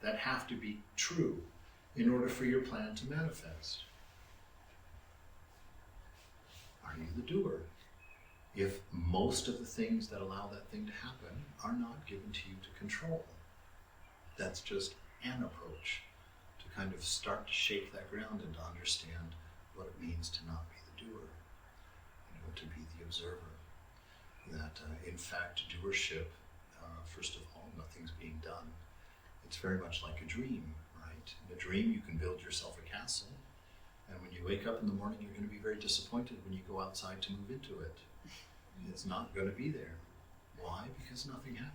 that have to be true in order for your plan to manifest. Are you the doer? If most of the things that allow that thing to happen are not given to you to control, that's just an approach to kind of start to shake that ground and to understand what it means to not be the doer, to be the observer. That in fact, doership, first of all, nothing's being done. It's very much like a dream, right? In a dream, you can build yourself a castle, and when you wake up in the morning, you're going to be very disappointed when you go outside to move into it. It's not going to be there. Why? Because nothing happened.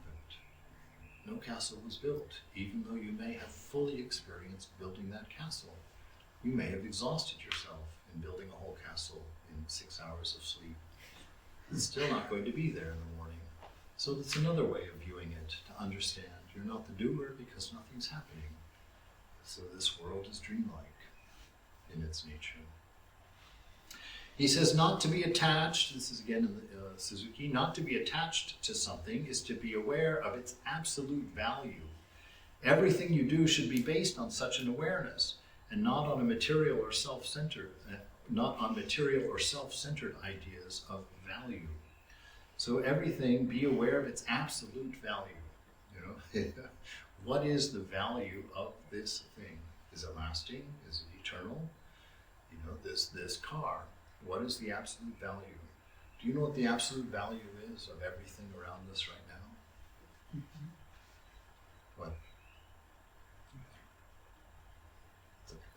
No castle was built, even though you may have fully experienced building that castle. You may have exhausted yourself in building a whole castle in 6 hours of sleep. It's still not going to be there in the morning. So that's another way of viewing it, to understand you're not the doer because nothing's happening. So this world is dreamlike in its nature. He says not to be attached, this is again in the Suzuki, not to be attached to something is to be aware of its absolute value. Everything you do should be based on such an awareness and not on material or self-centered ideas of value. So everything, be aware of its absolute value. What is the value of this thing? Is it lasting? Is it eternal? This car, what is the absolute value? Do you know what the absolute value is of everything around us right now? What?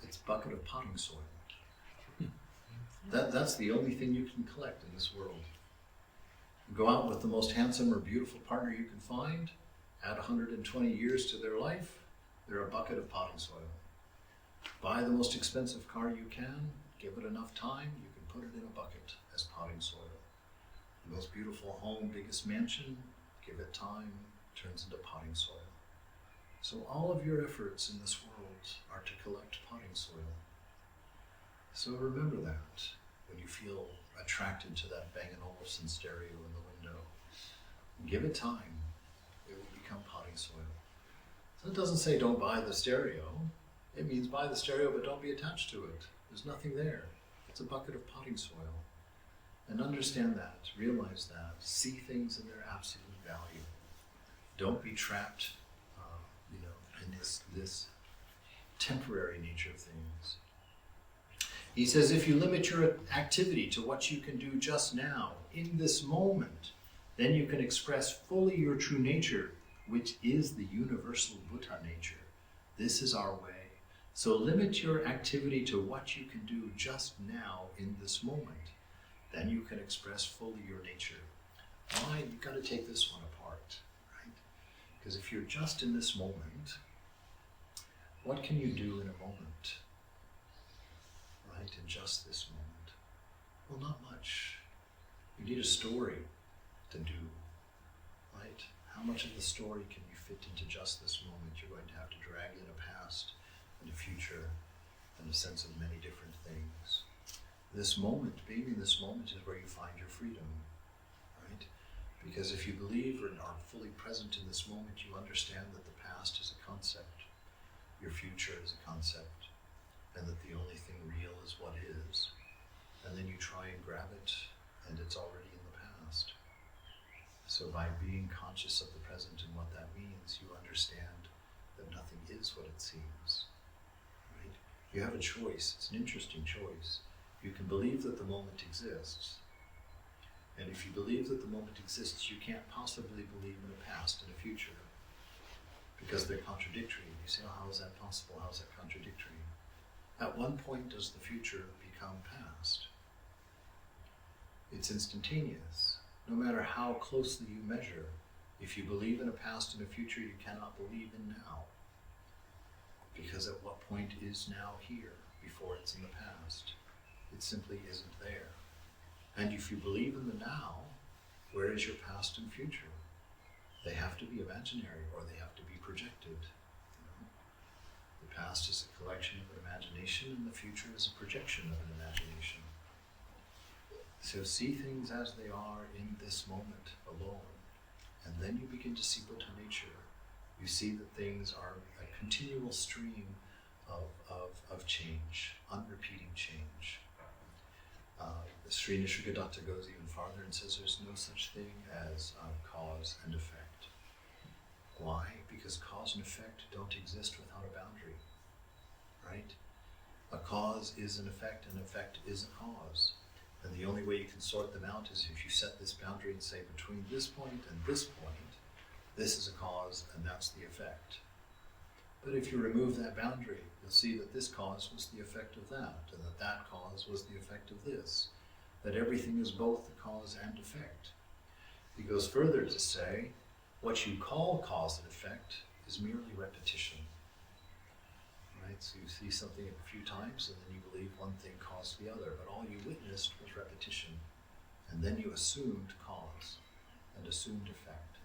It's a bucket of potting soil. That's the only thing you can collect in this world. Go out with the most handsome or beautiful partner you can find, add 120 years to their life, they're a bucket of potting soil. Buy the most expensive car you can, give it enough time, you can put it in a bucket as potting soil. The most beautiful home, biggest mansion, give it time, turns into potting soil. So all of your efforts in this world are to collect potting soil. So remember that when you feel attracted to that Bang & Olufsen stereo in the window. Give it time, it will become potting soil. So it doesn't say don't buy the stereo. It means buy the stereo but don't be attached to it. There's nothing there. It's a bucket of potting soil. And understand that, realize that, see things in their absolute value. Don't be trapped in this temporary nature of things. He says, if you limit your activity to what you can do just now, in this moment, then you can express fully your true nature, which is the universal Buddha nature. This is our way. So limit your activity to what you can do just now in this moment. Then you can express fully your nature. Why? You've got to take this one apart, right? Because if you're just in this moment, what can you do in a moment? Right, in just this moment? Well, not much. You need a story to do, right? How much of the story can you fit into just this moment? You're going to have to drag in a past and a future and a sense of many different things. This moment, being in this moment, is where you find your freedom, right? Because if you believe or are fully present in this moment, you understand that the past is a concept, your future is a concept, and that the only thing real is what is. And then you try and grab it, and it's already in the past. So by being conscious of the present and what that means, you understand that nothing is what it seems, right? You have a choice. It's an interesting choice. You can believe that the moment exists. And if you believe that the moment exists, you can't possibly believe in a past and a future, because they're contradictory. You say, oh, how is that possible? How is that contradictory? At one point does the future become past. It's instantaneous. No matter how closely you measure, if you believe in a past and a future, you cannot believe in now. Because at what point is now here before it's in the past? It simply isn't there. And if you believe in the now, where is your past and future? They have to be imaginary, or they have to be projected. The past is a collection of imagination, and the future is a projection of an imagination. So see things as they are in this moment alone, and then you begin to see Buddha nature. You see that things are a continual stream of change, unrepeating change. Sri Nisargadatta goes even farther and says there's no such thing as cause and effect. Why? Because cause and effect don't exist without a boundary, right? A cause is an effect is a cause. And the only way you can sort them out is if you set this boundary and say between this point and this point, this is a cause and that's the effect. But if you remove that boundary, you'll see that this cause was the effect of that, and that that cause was the effect of this, that everything is both the cause and effect. He goes further to say, what you call cause and effect is merely repetition. Right? So you see something a few times, and then you believe one thing caused the other, but all you witnessed was repetition. And then you assumed cause and assumed effect.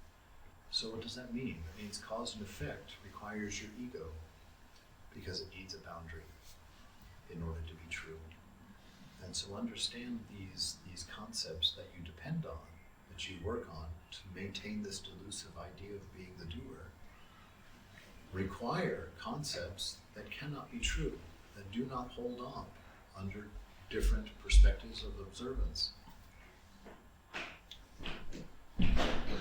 So what does that mean? That means cause and effect requires your ego, because it needs a boundary in order to be true. And so understand these concepts that you depend on, that you work on to maintain this delusive idea of being the doer, require concepts that cannot be true, that do not hold on under different perspectives of observance.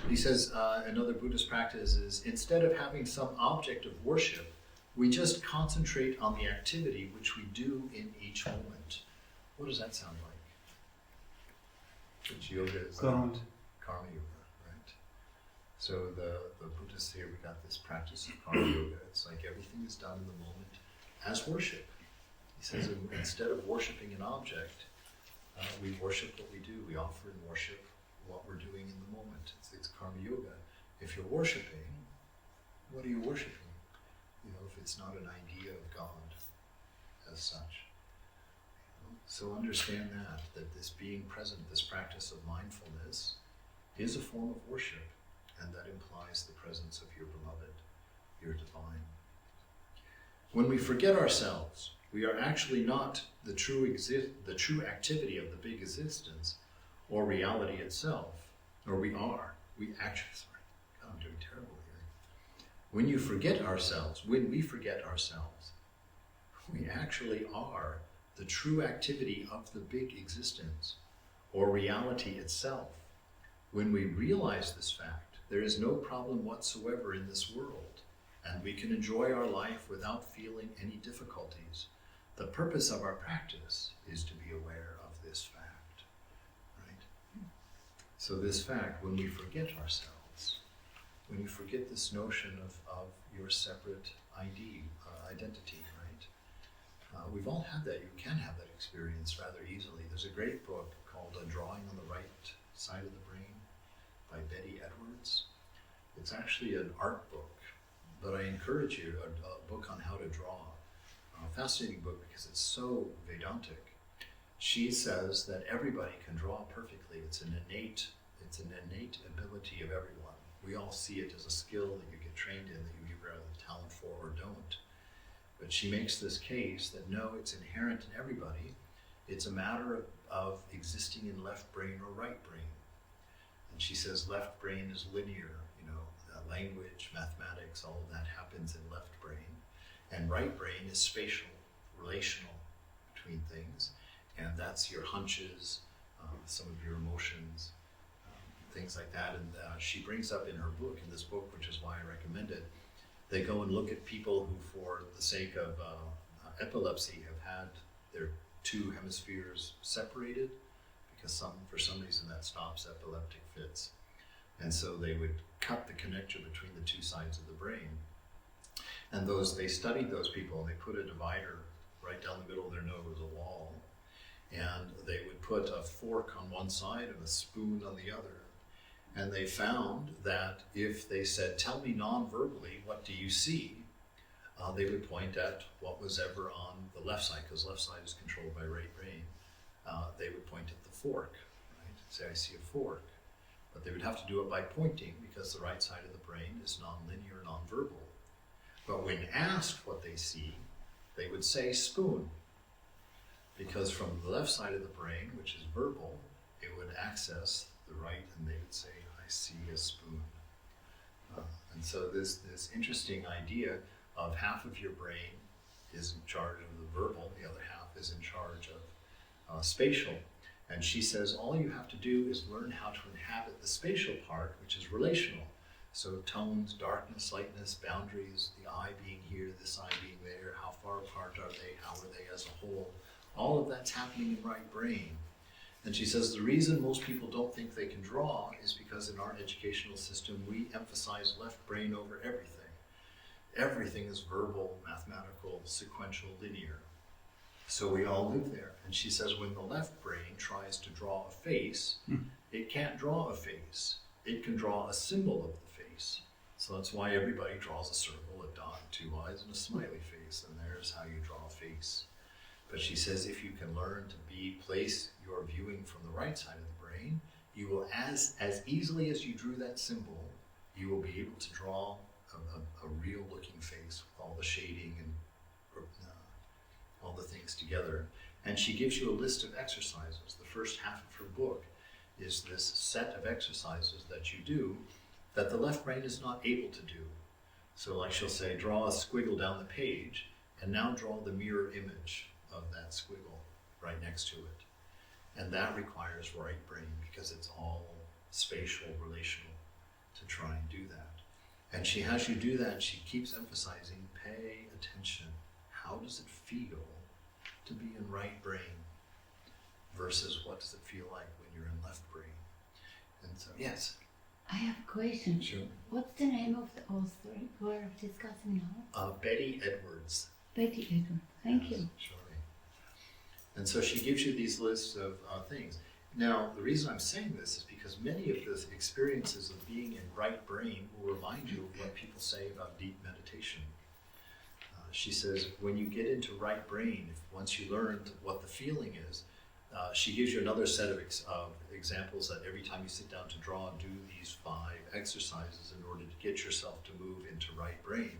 He says another Buddhist practice is, instead of having some object of worship, we just concentrate on the activity which we do in each moment. What does that sound like? Which yoga is Karma. Karma yoga, right? So the Buddhists here, we got this practice of karma yoga. It's like everything is done in the moment as worship. He says instead of worshiping an object, we worship what we do. We offer and worship what we're doing in the moment. It's karma yoga. If you're worshiping, what are you worshiping? If it's not an idea of God as such. So understand that this being present, this practice of mindfulness, is a form of worship, and that implies the presence of your beloved, your divine. When we forget ourselves, we are actually not the true activity of the big existence or reality itself, or we are. We actually, God, I'm doing terrible here. When we forget ourselves, we actually are the true activity of the big existence or reality itself. When we realize this fact, there is no problem whatsoever in this world, and we can enjoy our life without feeling any difficulties. The purpose of our practice is to be aware of this fact, right? So this fact, when we forget ourselves, when you forget this notion of your separate identity, right? We've all had that. You can have that experience rather easily. There's a great book called Drawing on the Right Side of the Brain by Betty Edwards. It's actually an art book, but I encourage you, a book on how to draw. A fascinating book because it's so Vedantic. She says that everybody can draw perfectly. It's an innate ability of everyone. We all see it as a skill that you get trained in, that you either have the talent for or don't. But she makes this case that no, it's inherent in everybody. It's a matter of existing in left brain or right brain. And she says left brain is linear, language, mathematics, all of that happens in left brain. And right brain is spatial, relational between things. And that's your hunches, some of your emotions, things like that. And she brings up in this book, which is why I recommend it, they go and look at people who, for the sake of epilepsy, have had their two hemispheres separated, because for some reason that stops epileptic fits. And so they would cut the connector between the two sides of the brain. And they studied those people, and they put a divider right down the middle of their nose, a wall, and they would put a fork on one side and a spoon on the other. And they found that if they said, "Tell me non-verbally, what do you see?" They would point at what was ever on the left side, because left side is controlled by right brain. They would point at the fork, right? Say, "I see a fork." But they would have to do it by pointing, because the right side of the brain is non-linear, non-verbal. But when asked what they see, they would say spoon, because from the left side of the brain, which is verbal, it would access the right, and they would say, "I see a spoon." And so this interesting idea of half of your brain is in charge of the verbal, the other half is in charge of spatial. And she says all you have to do is learn how to inhabit the spatial part, which is relational. So tones, darkness, lightness, boundaries, the eye being here, this eye being there, how far apart are they, how are they as a whole? All of that's happening in right brain. And she says the reason most people don't think they can draw is because in our educational system we emphasize left brain over everything. Everything is verbal, mathematical, sequential, linear. So we all live there. And she says when the left brain tries to draw a face, it can't draw a face. It can draw a symbol of the face. So that's why everybody draws a circle, a dot, two eyes, and a smiley face. And there's how you draw a face. But she says if you can learn to place your viewing from the right side of the brain, you will, as easily as you drew that symbol, you will be able to draw a real looking face with all the shading and all the things together. And she gives you a list of exercises. The first half of her book is this set of exercises that you do that the left brain is not able to do. So like she'll say, draw a squiggle down the page, and now draw the mirror image of that squiggle right next to it. And that requires right brain, because it's all spatial, relational, to try and do that. And she has you do that, and she keeps emphasizing, pay attention. How does it feel to be in right brain versus what does it feel like when you're in left brain? And so, yes? I have a question. Sure. What's the name of the author we're discussing now? Betty Edwards. Betty Edwards. Thank you. Sure. And so she gives you these lists of things. Now, the reason I'm saying this is because many of the experiences of being in right brain will remind you of what people say about deep meditation. She says, when you get into right brain, once you learned what the feeling is, she gives you another set of examples that every time you sit down to draw, do these 5 exercises in order to get yourself to move into right brain.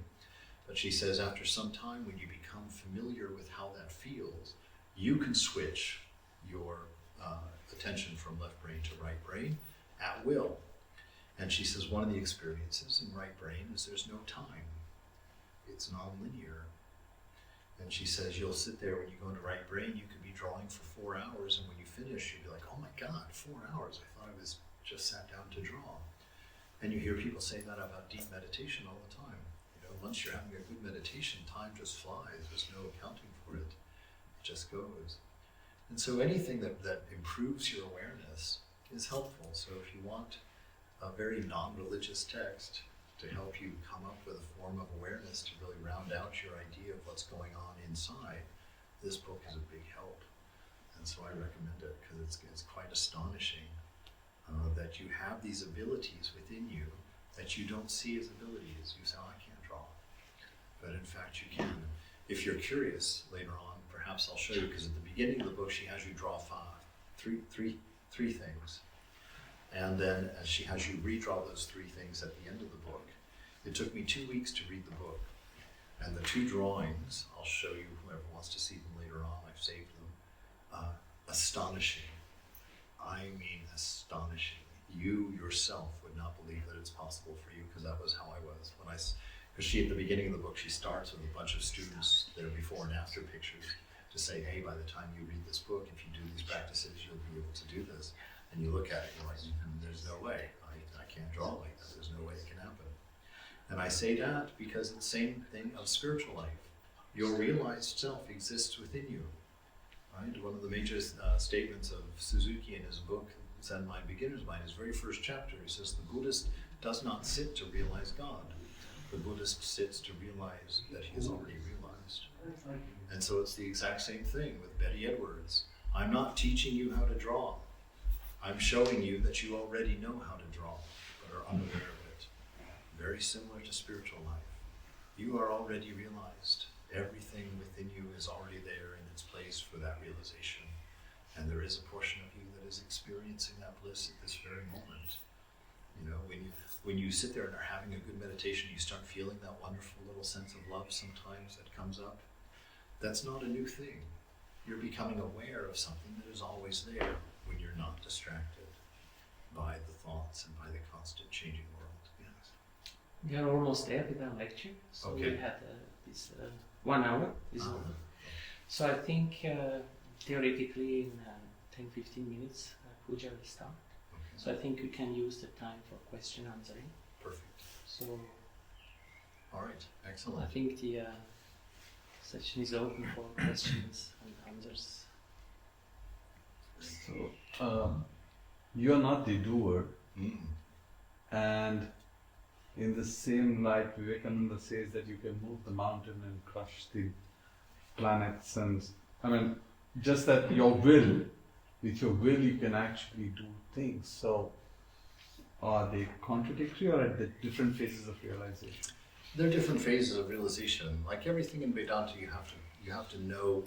But she says after some time, when you become familiar with how that feels, you can switch your attention from left brain to right brain at will. And she says one of the experiences in right brain is there's no time. It's non-linear. And she says you'll sit there when you go into right brain, you could be drawing for 4 hours, and when you finish, you'd be like, oh my God, 4 hours. I thought I was just sat down to draw. And you hear people say that about deep meditation all the time. You know, once you're having a good meditation, time just flies. There's no accounting for it. It just goes. And so anything that improves your awareness is helpful. So if you want a very non-religious text to help you come up with a form of awareness to really round out your idea of what's going on inside, this book is a big help. And so I recommend it because it's quite astonishing that you have these abilities within you that you don't see as abilities. You say, oh, I can't draw. But in fact, you can. If you're curious later on, perhaps I'll show you, because at the beginning of the book, she has you draw three things. And then as she has you redraw those 3 things at the end of the book. It took me 2 weeks to read the book. And the 2 drawings, I'll show you, whoever wants to see them later on, I've saved them. Astonishing. I mean astonishing. You yourself would not believe that it's possible for you, because that was how I was. Because she, at the beginning of the book, she starts with a bunch of students, their before and after pictures, to say, hey, by the time you read this book, if you do these practices, you'll be able to do this. And you look at it, you're like, there's no way. I can't draw like that. There's no way it can happen. And I say that because it's the same thing of spiritual life. Your realized self exists within you. Right? One of the major statements of Suzuki in his book, Zen Mind, Beginner's Mind, his very first chapter, he says, the Buddhist does not sit to realize God. The Buddhist sits to realize that he is already realized. And so it's the exact same thing with Betty Edwards. I'm not teaching you how to draw. I'm showing you that you already know how to draw, but are unaware of it. Very similar to spiritual life. You are already realized. Everything within you is already there in its place for that realization. And there is a portion of you that is experiencing that bliss at this very moment. You know, when you sit there and are having a good meditation, you start feeling that wonderful little sense of love sometimes that comes up. That's not a new thing. You're becoming aware of something that is always there when you're not distracted by the thoughts and by the constant changing world. Yes. We are almost there with our lecture. So Okay. we had this 1 hour. So I think theoretically in 10-15 minutes puja will start. Okay. So I think we can use the time for question answering. Perfect. So All right. I Excellent. think the session is open for questions and answers. So, you are not the doer, and in the same light, Vivekananda says that you can move the mountain and crush the planets, and I mean, just that your will, with your will, you can actually do things. So, are they contradictory, or at the different phases of realization? There are different phases of realization. Like everything in Vedanta, you have to know.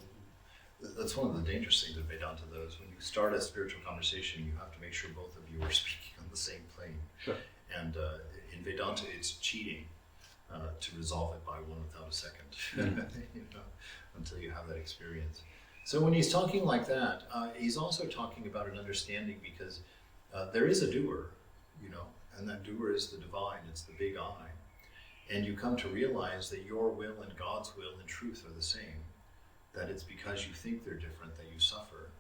That's one of the dangerous things that Vedanta does. When you start a spiritual conversation, you have to make sure both of you are speaking on the same plane. Sure. And in Vedanta, it's cheating to resolve it by one without a second, until you have that experience. So when he's talking like that, he's also talking about an understanding, because there is a doer, and that doer is the divine. It's the big I. And you come to realize that your will and God's will in truth are the same. That it's because you think they're different that you suffer,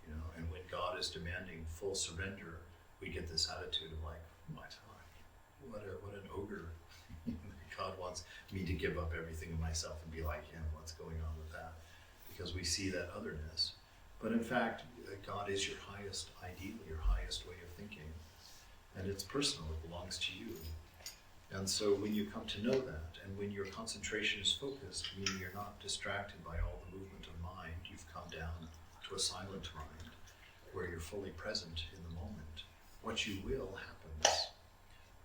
and when God is demanding full surrender, we get this attitude of like, what an ogre. God wants me to give up everything of myself and be like him. What's going on with that? Because we see that otherness. But in fact, God is your highest ideal, your highest way of thinking. And it's personal, it belongs to you. And so when you come to know that, and when your concentration is focused, meaning you're not distracted by all the movement of mind, you've come down to a silent mind, where you're fully present in the moment, what you will happens.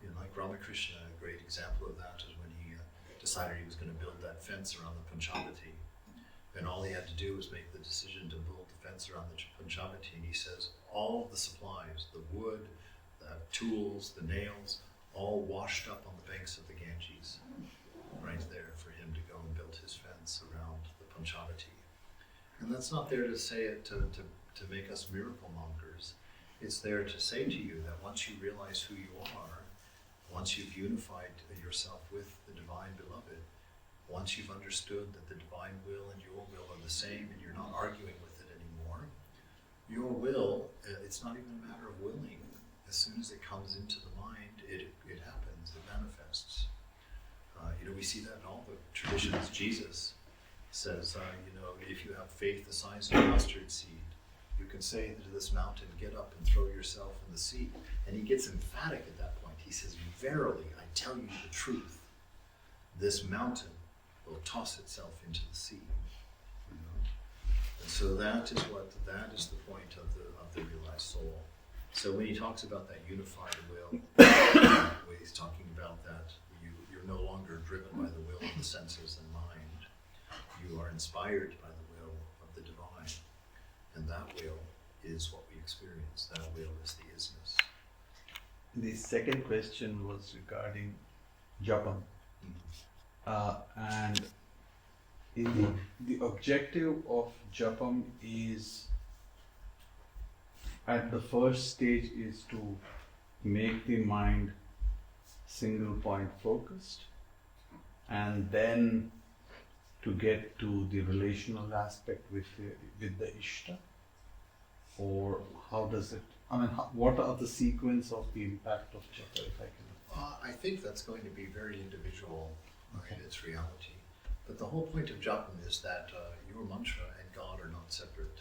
You know, like Ramakrishna, a great example of that is when he decided he was going to build that fence around the Panchavati. And all he had to do was make the decision to build the fence around the Panchavati. And he says all of the supplies, the wood, the tools, the nails, all washed up on the banks of the Ganges, right there for him to go and build his fence around the Panchavati. And that's not there to say it to make us miracle mongers. It's there to say to you that once you realize who you are, once you've unified yourself with the Divine Beloved, once you've understood that the divine will and your will are the same and you're not arguing with it anymore, your will, it's not even a matter of willing. As soon as it comes into the mind, it happens, it manifests. We see that in all the traditions. Jesus says, if you have faith the size of a mustard seed, you can say to this mountain, get up and throw yourself in the sea. And he gets emphatic at that point. He says, verily, I tell you the truth, this mountain will toss itself into the sea. And so that is the point of the realized soul. So when he talks about that unified will, when he's talking about that you're no longer driven by the will of the senses and mind. You are inspired by the will of the divine. And that will is what we experience. That will is the isness. The second question was regarding japam. And the objective of japam is, at the first stage, is to make the mind single point focused, and then to get to the relational aspect with the Ishta? Or how does it, what are the sequence of the impact of japa, if I can? I think that's going to be very individual in its reality. But the whole point of japam is that your mantra and God are not separate.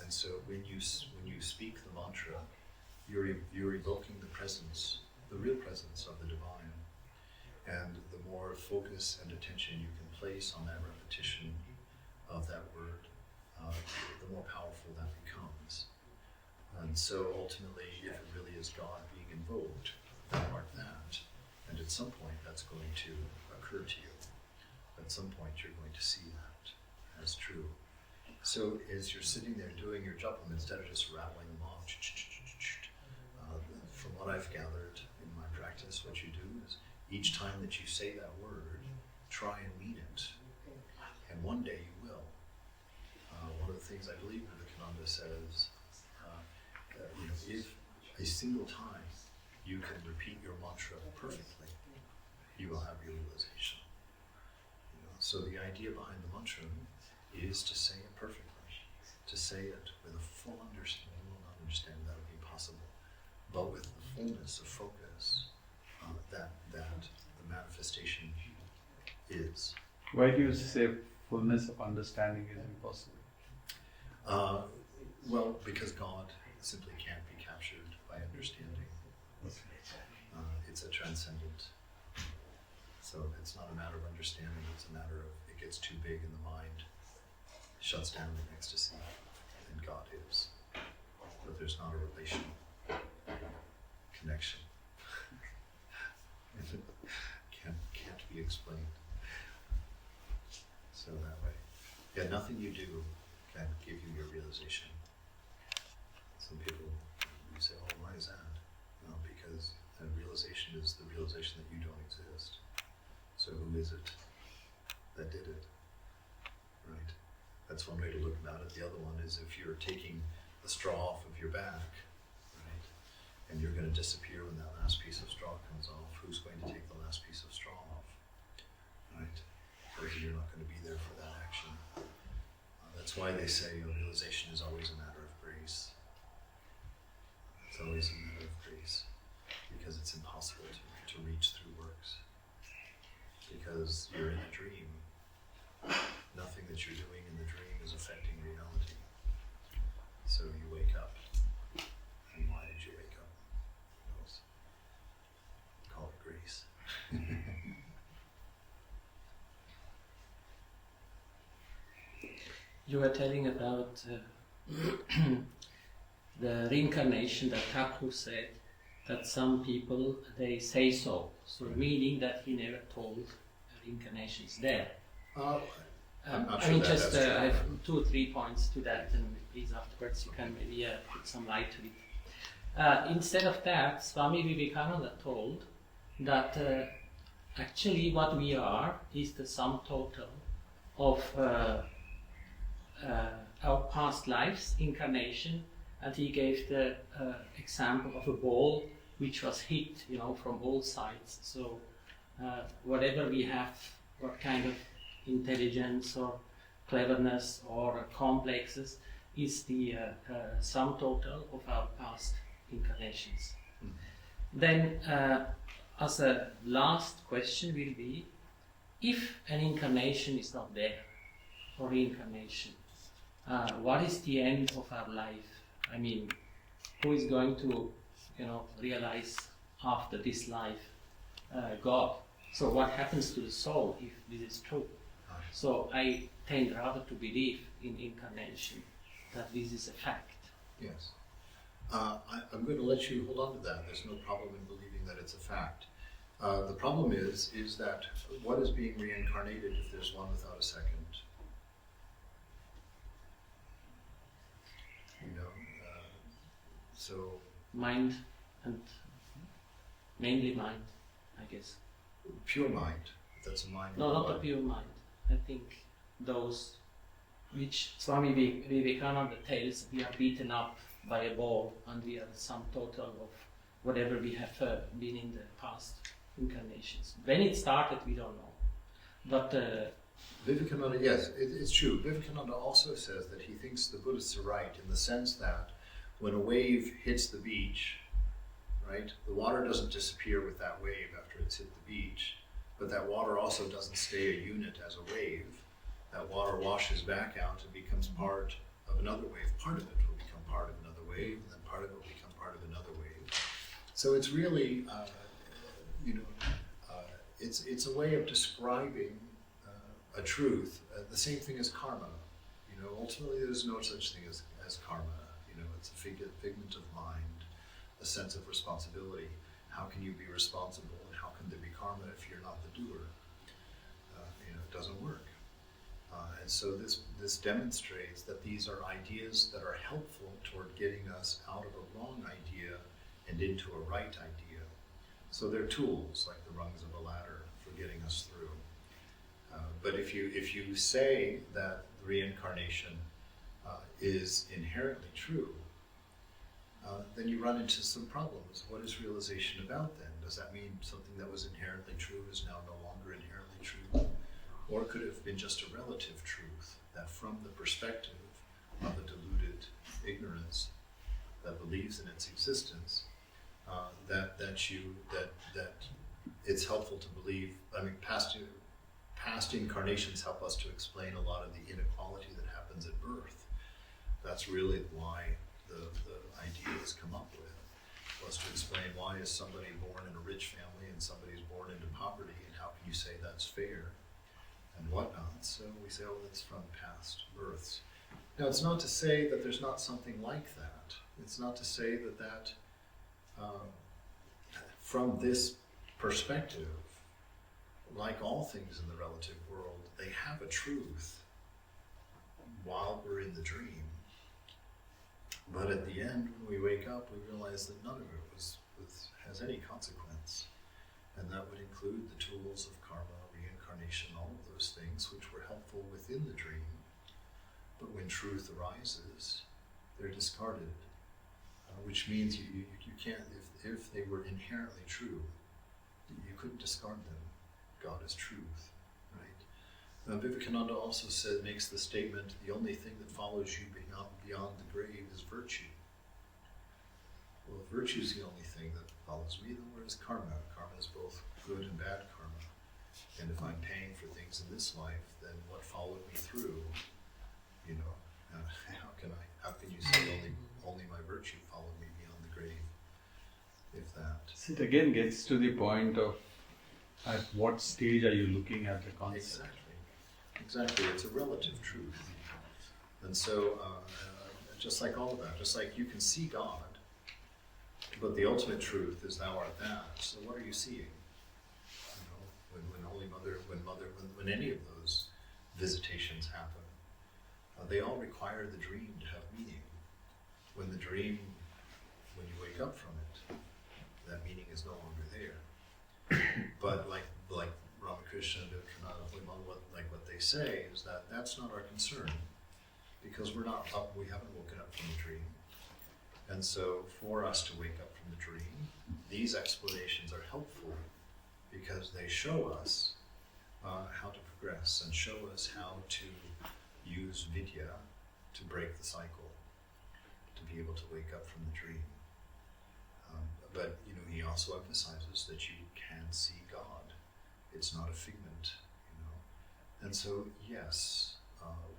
And so when you speak the mantra, you're evoking the presence, the real presence of the divine. And the more focus and attention you can place on that repetition of that word, the more powerful that becomes. And so ultimately, if it really is God being invoked, thou art that. And at some point that's going to occur to you. At some point you're going to see that as true. So as you're sitting there doing your japam, instead of just rattling them off, from what I've gathered in my practice, what you do is each time that you say that word, try and mean it. And one day you will. One of the things I believe Vivekananda says, if a single time you can repeat your mantra perfectly, you will have your realization. So the idea behind the mantra is to say it perfectly, to say it with a full understanding. Well, not understanding, that would be impossible, but with the fullness of focus that the manifestation is. Why do you say fullness of understanding is impossible? Well, because God simply can't be captured by understanding. It's a transcendent. So it's not a matter of understanding, it's a matter of it gets too big in the mind, shuts down in ecstasy, and God is. But there's not a relational connection. Can't be explained. So that way. Yeah, nothing you do can give you your realization. Some people say, oh, why is that? No, because the realization is the realization that you don't exist. So who is it that did it? Right? That's one way to look about it. The other one is if you're taking the straw off of your back, right, and you're going to disappear when that last piece of straw comes off, who's going to take the last piece of straw off? Right? Because you're not going to be there for that action. That's why they say realization is always a matter of grace. It's always a matter of grace, because it's impossible to reach through works. Because you're in a dream. Nothing that you're doing in the dream is affecting reality. So you wake up. And why did you wake up? Who knows? Call it grace. You were telling about the reincarnation that Thakur said that some people, they say so. So meaning that he never told reincarnation is there. I'm not I sure mean, that just that's true. I have 2 or 3 points to that, and please afterwards you can maybe put some light to it. Instead of that, Swami Vivekananda told that actually what we are is the sum total of our past lives, incarnation, and he gave the example of a ball which was hit, from all sides. So whatever we have, what kind of intelligence or cleverness or complexes, is the sum total of our past incarnations. Then, as a last question will be, if an incarnation is not there, or reincarnation, what is the end of our life? I mean, who is going to, realize after this life God? So what happens to the soul if this is true? So I tend rather to believe in incarnation, that this is a fact. Yes. I'm going to let you hold on to that. There's no problem in believing that it's a fact. The problem is that what is being reincarnated if there's one without a second? So Mind, and mainly mind, I guess. pure mind, that's a mind. No, not the pure mind. I think those which Swami Vivekananda tells, we are beaten up by a ball and we are the sum total of whatever we have been in the past incarnations. When it started, we don't know. But Vivekananda, yes, it's true. Vivekananda also says that he thinks the Buddhists are right in the sense that when a wave hits the beach, right, the water doesn't disappear with that wave after it's hit the beach, but that water also doesn't stay a unit as a wave. That water washes back out and becomes part of another wave. Part of it will become part of another wave, and then part of it will become part of another wave. So it's really, it's a way of describing a truth. The same thing as karma. Ultimately there's no such thing as karma. It's a figment of mind, a sense of responsibility. How can you be responsible, and how can there be karma if you're not the doer? It doesn't work. And so this demonstrates that these are ideas that are helpful toward getting us out of a wrong idea and into a right idea. So they're tools, like the rungs of a ladder, for getting us through. But if you say that reincarnation is inherently true, then you run into some problems. What is realization about then? Does that mean something that was inherently true is now no longer inherently true? Or could it have been just a relative truth, that from the perspective of a deluded ignorance that believes in its existence, that it's helpful to believe. I mean, past incarnations help us to explain a lot of the inequality that happens at birth. That's really why the idea has come up with, was to explain why is somebody born in a rich family and somebody's born into poverty, and how can you say that's fair, and whatnot. So we say, oh, it's from past births. Now, it's not to say that there's not something like that. It's not to say that from this perspective, like all things in the relative world, they have a truth while we're in the dream. But at the end, when we wake up, we realize that none of it has any consequence. And that would include the tools of karma, reincarnation, all of those things which were helpful within the dream. But when truth arises, they're discarded. Which means you can't, if they were inherently true, you couldn't discard them. God is truth, right? Vivekananda also makes the statement, the only thing that follows you beyond the grave is virtue. Well, if virtue is the only thing that follows me, then where is karma? Karma is both good and bad karma. And if I'm paying for things in this life, then what followed me through, how can you say only my virtue followed me beyond the grave, if that? So it again gets to the point of at what stage are you looking at the concept? Exactly. It's a relative truth. And so, just like all of that, just like you can see God, but the ultimate truth is thou art that. So what are you seeing? You know, when Holy Mother, when any of those visitations happen, they all require the dream to have meaning. When the dream, when you wake up from it, that meaning is no longer there. But like Ramakrishna, what they say is that that's not our concern, because we're not up, we haven't woken up from the dream. And so for us to wake up from the dream, these explanations are helpful because they show us how to progress and show us how to use vidya to break the cycle, to be able to wake up from the dream. But you know, he also emphasizes that you can see God. It's not a figment, you know. And so, yes,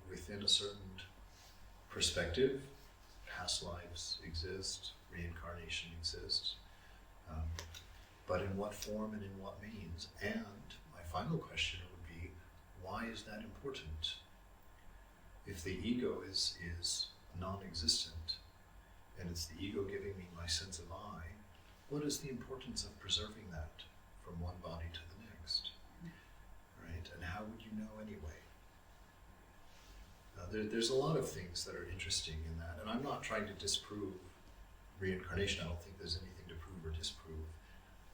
within a certain perspective, past lives exist, reincarnation exists, but in what form and in what means? And my final question would be, why is that important? If the ego is non-existent, and it's the ego giving me my sense of I, what is the importance of preserving that from one body to the next? Right? And how would you know anyway? There's a lot of things that are interesting in that, and I'm not trying to disprove reincarnation. I don't think there's anything to prove or disprove.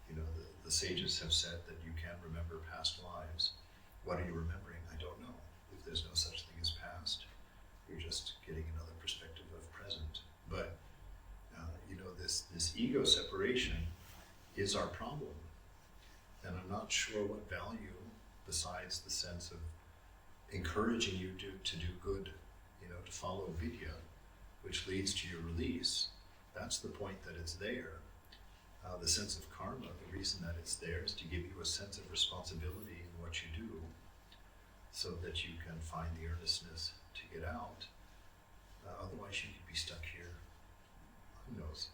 You know, the sages have said that you can remember past lives. What are you remembering? I don't know. If there's no such thing as past, you're just getting another perspective of present. But you know, this ego separation is our problem, and I'm not sure what value, besides the sense of encouraging you to do good, you know, to follow vidya, which leads to your release. That's the point that it's there. The sense of karma, the reason that it's there is to give you a sense of responsibility in what you do, so that you can find the earnestness to get out. Otherwise you could be stuck here. Who knows?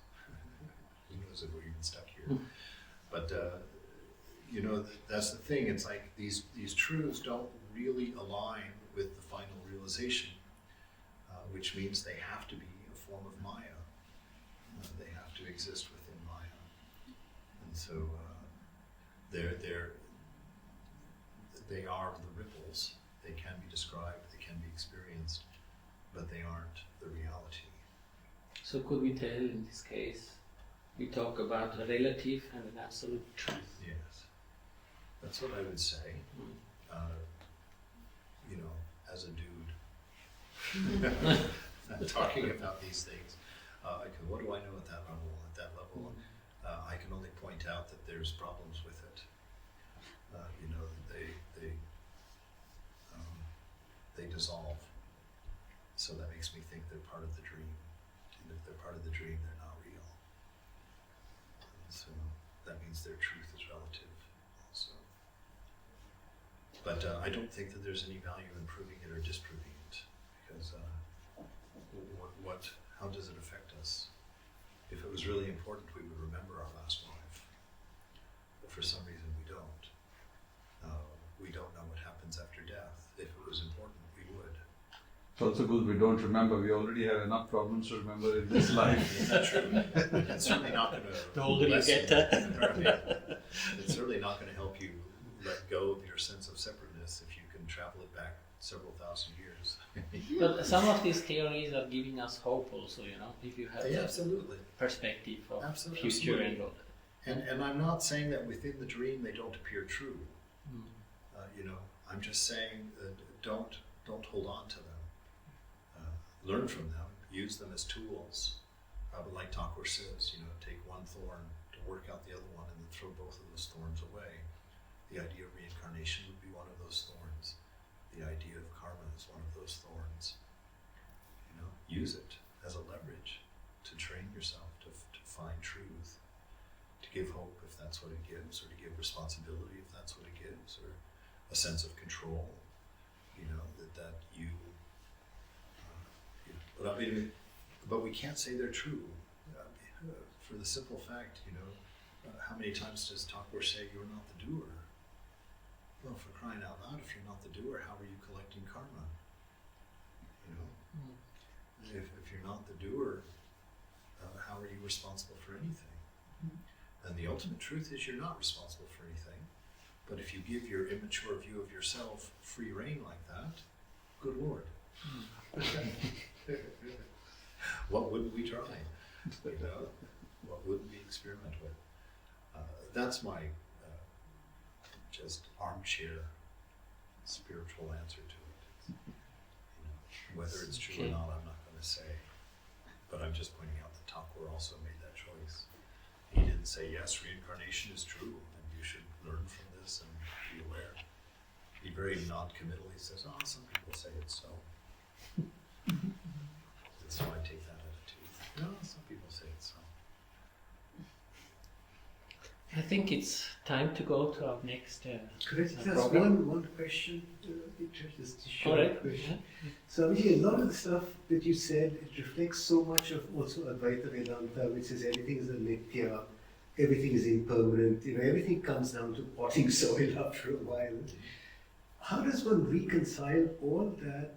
Who knows if we're even stuck here? But you know, that's the thing. It's like these truths don't really align with the final realization, which means they have to be a form of Maya. They have to exist within Maya. And so they are the ripples. They can be described, they can be experienced, but they aren't the reality. So could we tell in this case, we talk about a relative and an absolute truth? Yes. That's what I would say. You know, as a dude, talking about these things, what do I know at that level? At that level, I can only point out that there's problems with it. You know, they dissolve. So that makes me think they're part of the dream. And if they're part of the dream, they're not real. And so that means their truth is relative also. But I don't think that there's any value in proving it or disproving it, because how does it affect us? If it was really important, we would remember our last life. But for some reason we don't. We don't know what happens after death. If it was important, we would. It's also good we don't remember. We already have enough problems to remember in this life. Is that true? It's certainly not going to. The older you get, it's certainly not going to help you let go of your sense of separateness if you can travel it back several thousand years. But some of these theories are giving us hope also, you know, if you have Yeah, that absolutely. perspective of Absolutely. future and all that. And I'm not saying that within the dream they don't appear true. You know, I'm just saying don't hold on to them. Learn from them. Use them as tools. But like Thakur says, you know, take one thorn to work out the other one, and then throw both of those thorns away. The idea of reincarnation would be one of those thorns. The idea of karma is one of those thorns. You know, use it as a leverage to train yourself to find truth, to give hope if that's what it gives, or to give responsibility if that's what it gives, or a sense of control. You know, that you. But we can't say they're true, for the simple fact, you know, how many times does Thakur say you're not the doer? Well, for crying out loud, if you're not the doer, how are you collecting karma? You know, if you're not the doer, how are you responsible for anything? And the ultimate truth is you're not responsible for anything. But if you give your immature view of yourself free rein like that, good Lord. What wouldn't we try? You know, what wouldn't we experiment with? That's my just armchair spiritual answer to it. You know, whether it's true or not, I'm not going to say. But I'm just pointing out that Thakur also made that choice. He didn't say, yes, reincarnation is true, and you should learn from this and be aware. He very non-committally says, oh, some people say it's so. So I take that attitude. No, some people say it's so. I think it's time to go to our next Could I just ask program. one question? Just a All short right. question. So, Abhijit, a lot of the stuff that you said, it reflects so much of also Advaita Vedanta, which says everything is a nitya, everything is impermanent, you know, everything comes down to potting soil after a while. How does one reconcile all that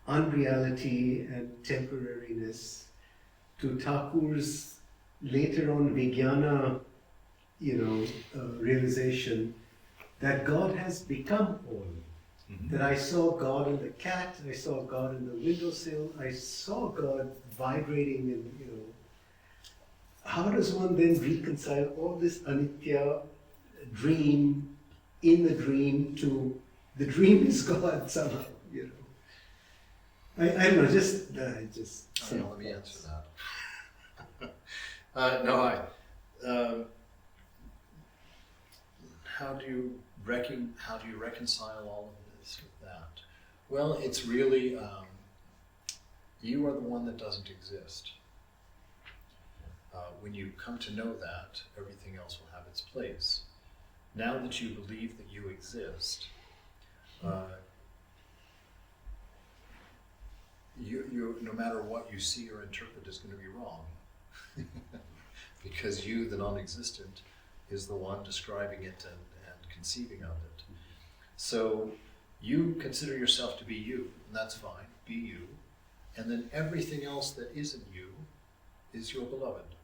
unreality and temporariness to Thakur's later on Vijnana, realization that God has become all? That I saw God in the cat, I saw God in the windowsill, I saw God vibrating in, How does one then reconcile all this anitya dream in the dream to the dream is God somehow, I don't know, just Let me answer that. How do you reconcile all of this with that? Well, it's really you are the one that doesn't exist. When you come to know that, everything else will have its place. Now that you believe that you exist, you no matter what you see or interpret is going to be wrong. Because you, the non-existent, is the one describing it and conceiving of it. So you consider yourself to be you, and that's fine, be you. And then everything else that isn't you is your beloved.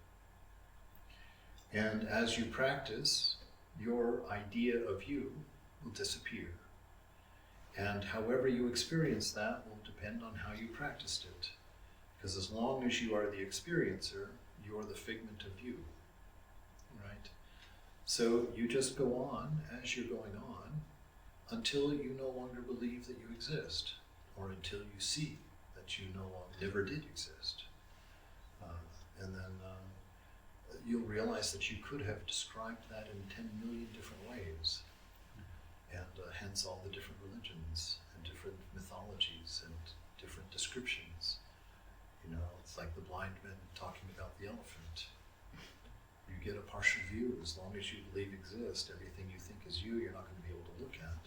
And as you practice, your idea of you will disappear. And however you experience that will depend on how you practiced it. Because as long as you are the experiencer, you're the figment of you, right? So you just go on as you're going on until you no longer believe that you exist, or until you see that you never did exist. And then you'll realize that you could have described that in 10 million different ways. And hence all the different religions and different mythologies and different descriptions. It's like the blind men talking about the elephant. You get a partial view. As long as you believe exists, everything you think is you, you're not going to be able to look at,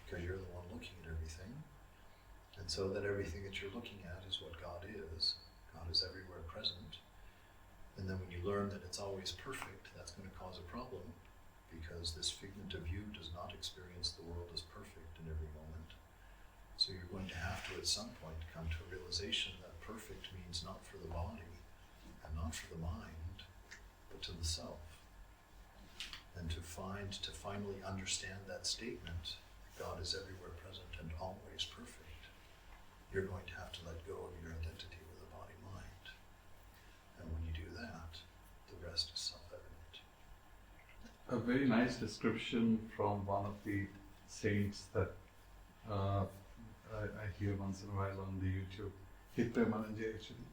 because you're the one looking at everything. And so that everything that you're looking at is what God is. God is everywhere present. And then when you learn that it's always perfect, that's going to cause a problem, because this figment of you does not experience the world as perfect in every moment. So you're going to have to, at some point, come to a realization that perfect means not for the body and not for the mind, but to the self. And to finally understand that statement, God is everywhere present and always perfect, you're going to have to let go of your identity with the body-mind. And when you do that, the rest is self-evident. A very nice description from one of the saints that I hear once in a while on the YouTube, Chidbramhananda actually.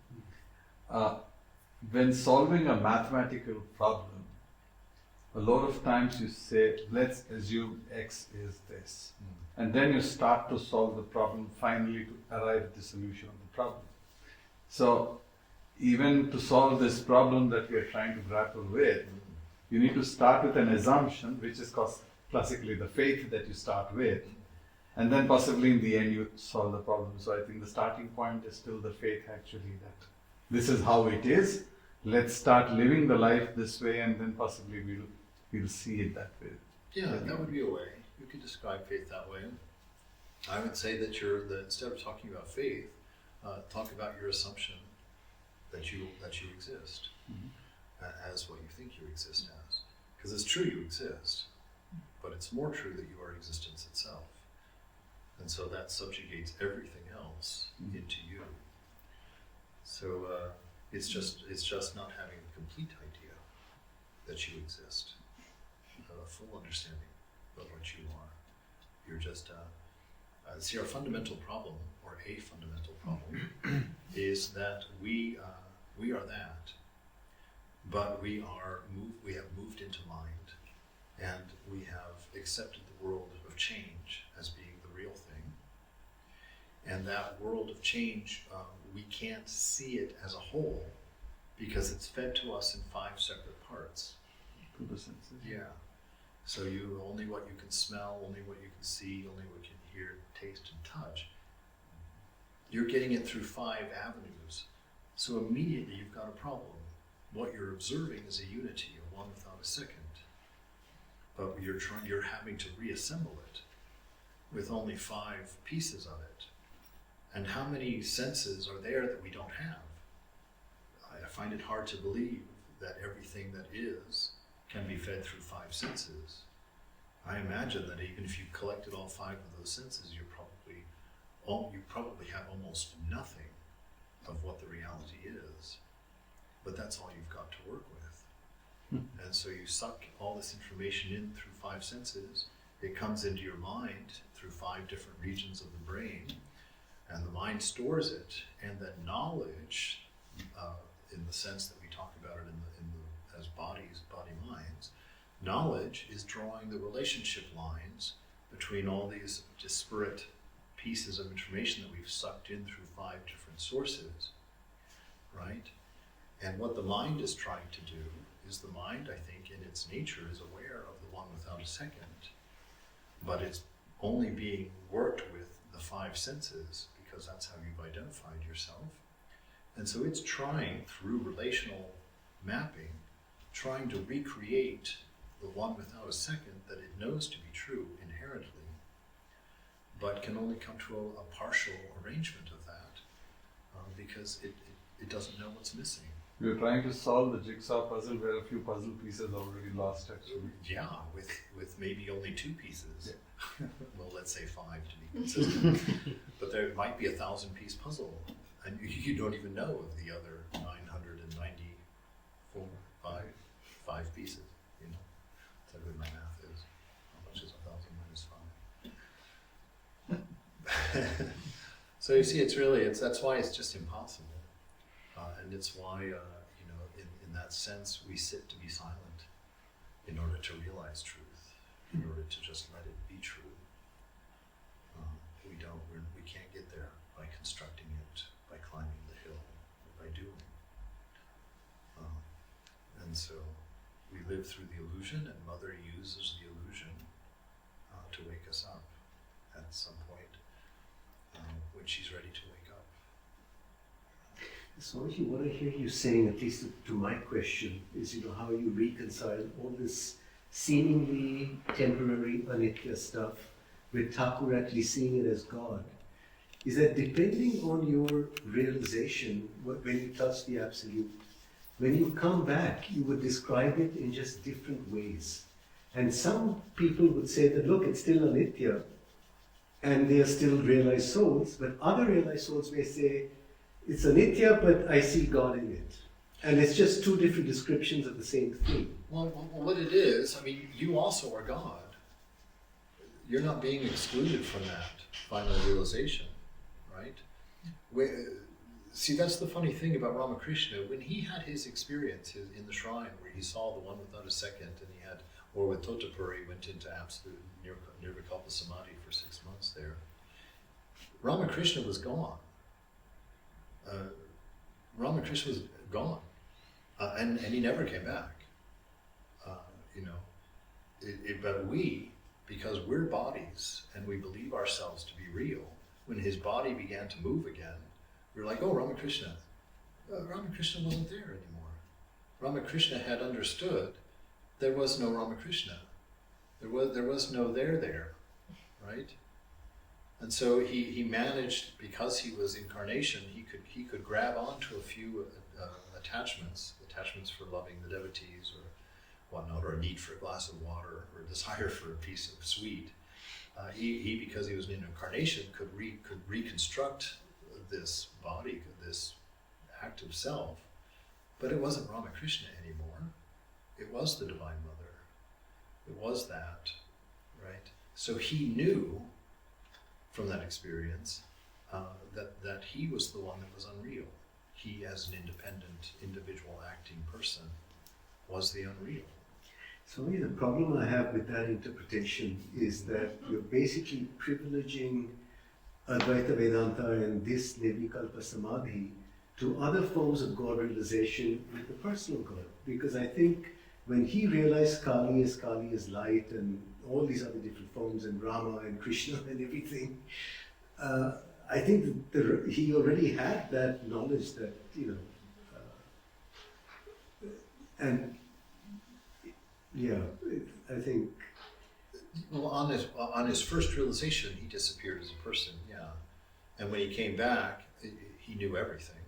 When solving a mathematical problem, a lot of times you say, let's assume X is this. And then you start to solve the problem finally to arrive at the solution of the problem. So even to solve this problem that we are trying to grapple with, you need to start with an assumption, which is classically the faith that you start with, and then possibly in the end you solve the problem. So I think the starting point is still the faith actually, that this is how it is, let's start living the life this way, and then possibly we'll see it that way. Yeah, that would be a way. You could describe faith that way. I would say that instead of talking about faith, talk about your assumption that you exist as what you think you exist as. Because it's true you exist, but it's more true that you are existence itself. And so that subjugates everything else into you. So it's just not having a complete idea that you exist, a full understanding of what you are. You're just see, our fundamental problem, or a fundamental problem, is that we are that, but we have moved into mind, and we have accepted the world of change as being the real thing. And that world of change, we can't see it as a whole because it's fed to us in 5 separate parts. To the senses. Yeah. So only what you can smell, only what you can see, only what you can hear, taste, and touch. You're getting it through 5 avenues. So immediately you've got a problem. What you're observing is a unity, a one without a second. But you're having to reassemble it with only 5 pieces of it. And how many senses are there that we don't have? I find it hard to believe that everything that is can be fed through 5 senses. I imagine that even if you collected all 5 of those senses, you probably have almost nothing of what the reality is. But that's all you've got to work with. And so you suck all this information in through 5 senses. It comes into your mind through 5 different regions of the brain, and the mind stores it. And then knowledge, in the sense that we talk about it as body minds, knowledge is drawing the relationship lines between all these disparate pieces of information that we've sucked in through 5 different sources, right? And what the mind is trying to do is, the mind, I think, in its nature, is aware of the one without a second, but it's only being worked with the 5 senses because that's how you've identified yourself. And so it's trying, through relational mapping, trying to recreate the one without a second that it knows to be true inherently, but can only come to a partial arrangement of that because it doesn't know what's missing. You're trying to solve the jigsaw puzzle where a few puzzle pieces already lost, actually. Yeah, with maybe only 2 pieces. Yeah. Well, let's say 5 to be consistent. But there might be a 1,000-piece puzzle, and you don't even know of the other 994, 5 pieces. You know, that's how good my math is. How much is 1,000 minus 5? So you see, that's why it's just impossible. And it's why, in that sense, we sit to be silent in order to realize truth, in order to just let it be true. We can't get there by constructing it, by climbing the hill, or by doing. And so we live through the illusion, and Mother uses the illusion to wake us up at some point when she's ready to wake up. Swamiji, what I hear you saying, at least to my question, is how you reconcile all this seemingly temporary anitya stuff with Thakur actually seeing it as God. Is that depending on your realization, when you touch the Absolute, when you come back, you would describe it in just different ways. And some people would say that, look, it's still anitya, and they are still realized souls, but other realized souls may say, it's anitya, but I see God in it. And it's just 2 different descriptions of the same thing. Well, what it is, you also are God. You're not being excluded from that final realization, right? See, that's the funny thing about Ramakrishna. When he had his experience in the shrine where he saw the one without a second, or with Totapuri went into absolute nirvikalpa samadhi for 6 months there, Ramakrishna was gone. Ramakrishna was gone, and he never came back. But we, because we're bodies and we believe ourselves to be real, when his body began to move again, we were like, oh, Ramakrishna. Ramakrishna wasn't there anymore. Ramakrishna had understood there was no Ramakrishna. There was no there, right? And so he managed, because he was incarnation, he could grab onto a few attachments for loving the devotees or whatnot, or a need for a glass of water, or a desire for a piece of sweet. He because he was an incarnation, could reconstruct this body, this active self, but it wasn't Ramakrishna anymore. It was the Divine Mother. It was that, right? So he knew from that experience that he was the one that was unreal. He, as an independent, individual acting person, was the unreal. So the problem I have with that interpretation is that you're basically privileging Advaita Vedanta and this Nirvikalpa Samadhi to other forms of God realization with the personal God. Because I think when he realized Kali is light and all these other different forms, and Rama and Krishna and everything, I think that he already had that knowledge that, and yeah, I think. Well, on his first realization, he disappeared as a person, yeah. And when he came back, he knew everything.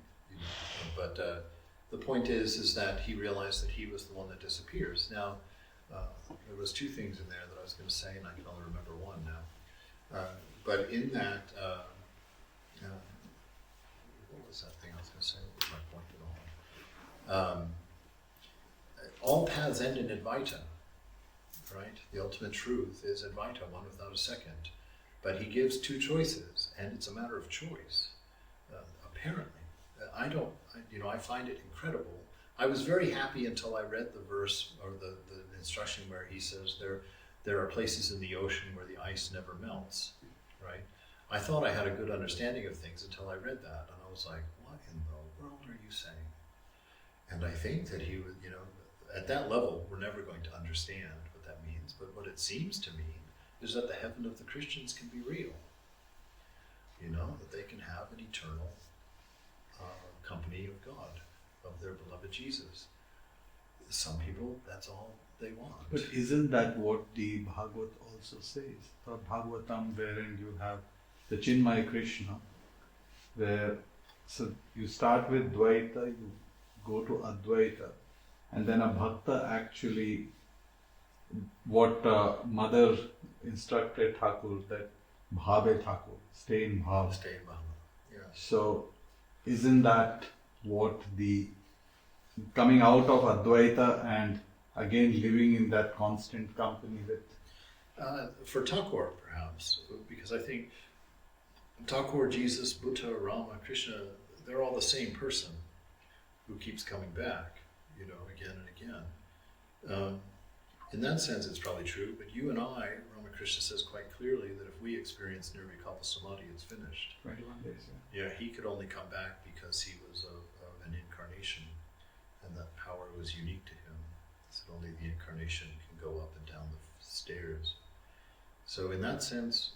But the point is that he realized that he was the one that disappears. Now, there was two things in there that I was going to say, and I can only remember one now. But in that, what was that thing I was going to say? What was my point at all? All paths end in Advaita, right? The ultimate truth is Advaita, one without a second. But he gives two choices, and it's a matter of choice, apparently. I find it incredible. I was very happy until I read the verse, or the instruction where he says there are places in the ocean where the ice never melts, right? I thought I had a good understanding of things until I read that, and I was like, what in the world are you saying? And I think that he was, at that level, we're never going to understand what that means, but what it seems to mean is that the heaven of the Christians can be real. That they can have an eternal company of God, of their beloved Jesus. Some people, that's all they want. But isn't that what the Bhagavad also says? The Bhagavatam, wherein you have the Chinmaya Krishna, where so you start with Dvaita, you go to Advaita, and then a bhakta actually, what mother instructed Thakur, that bhave Thakur, stay in bhav. Stay in Bhava, yeah. So isn't that what the coming out of Advaita and again living in that constant company with? For Thakur, perhaps, because I think Thakur, Jesus, Buddha, Rama, Krishna, they're all the same person who keeps coming back, again and again. In that sense, it's probably true, but you and I, Ramakrishna says quite clearly that if we experience Nirvikalpa Samadhi, it's finished. 21 days, Yeah, he could only come back because he was of an incarnation, and that power was unique to him. So only the incarnation can go up and down the stairs. So in that sense,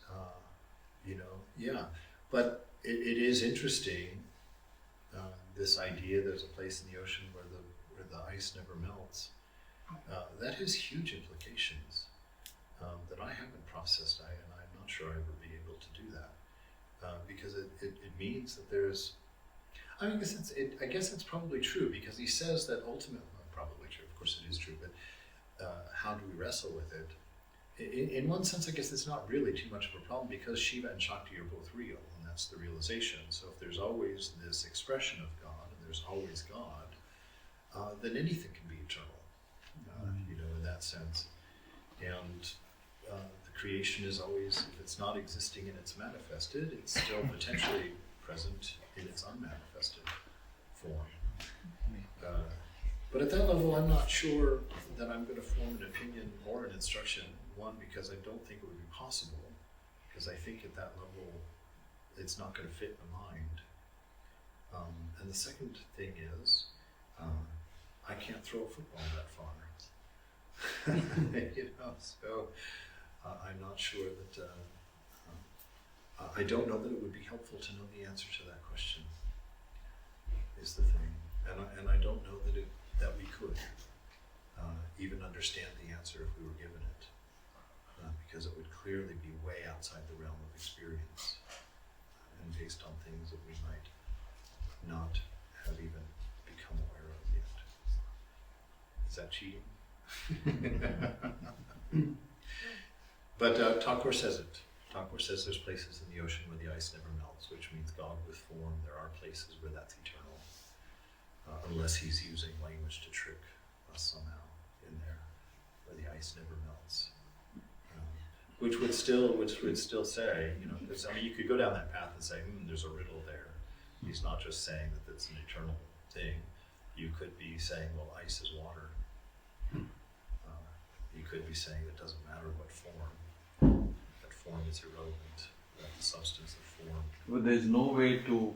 yeah. But it is interesting, this idea there's a place in the ocean where the ice never melts. That has huge implications that I haven't processed, and I'm not sure I would be able to do that. Because it means that there's, I guess it's probably true, because he says that ultimately, probably true, of course it is true, but how do we wrestle with it? In one sense, I guess it's not really too much of a problem, because Shiva and Shakti are both real, and that's the realization. So if there's always this expression of God, and there's always God, then anything can be eternal, in that sense. And the creation is always, if it's not existing and it's manifested, it's still potentially present in its unmanifested form. But at that level, I'm not sure that I'm going to form an opinion or an instruction. One, because I don't think it would be possible, because I think at that level, it's not going to fit the mind. And the second thing is, I can't throw a football that far. So I'm not sure that, I don't know that it would be helpful to know the answer to that question, is the thing. And I don't know that we could even understand the answer if we were given it, because it would clearly be way outside the realm of experience. that cheating? But Thakur says it. Thakur says there's places in the ocean where the ice never melts, which means God with form. There are places where that's eternal, unless he's using language to trick us somehow in there, where the ice never melts. Which would still say, you know, I mean, you could go down that path and say, there's a riddle there. He's not just saying that it's an eternal thing. You could be saying, well, ice is water. You could be saying it doesn't matter what form. That form is irrelevant. That the substance of form. But there's no way to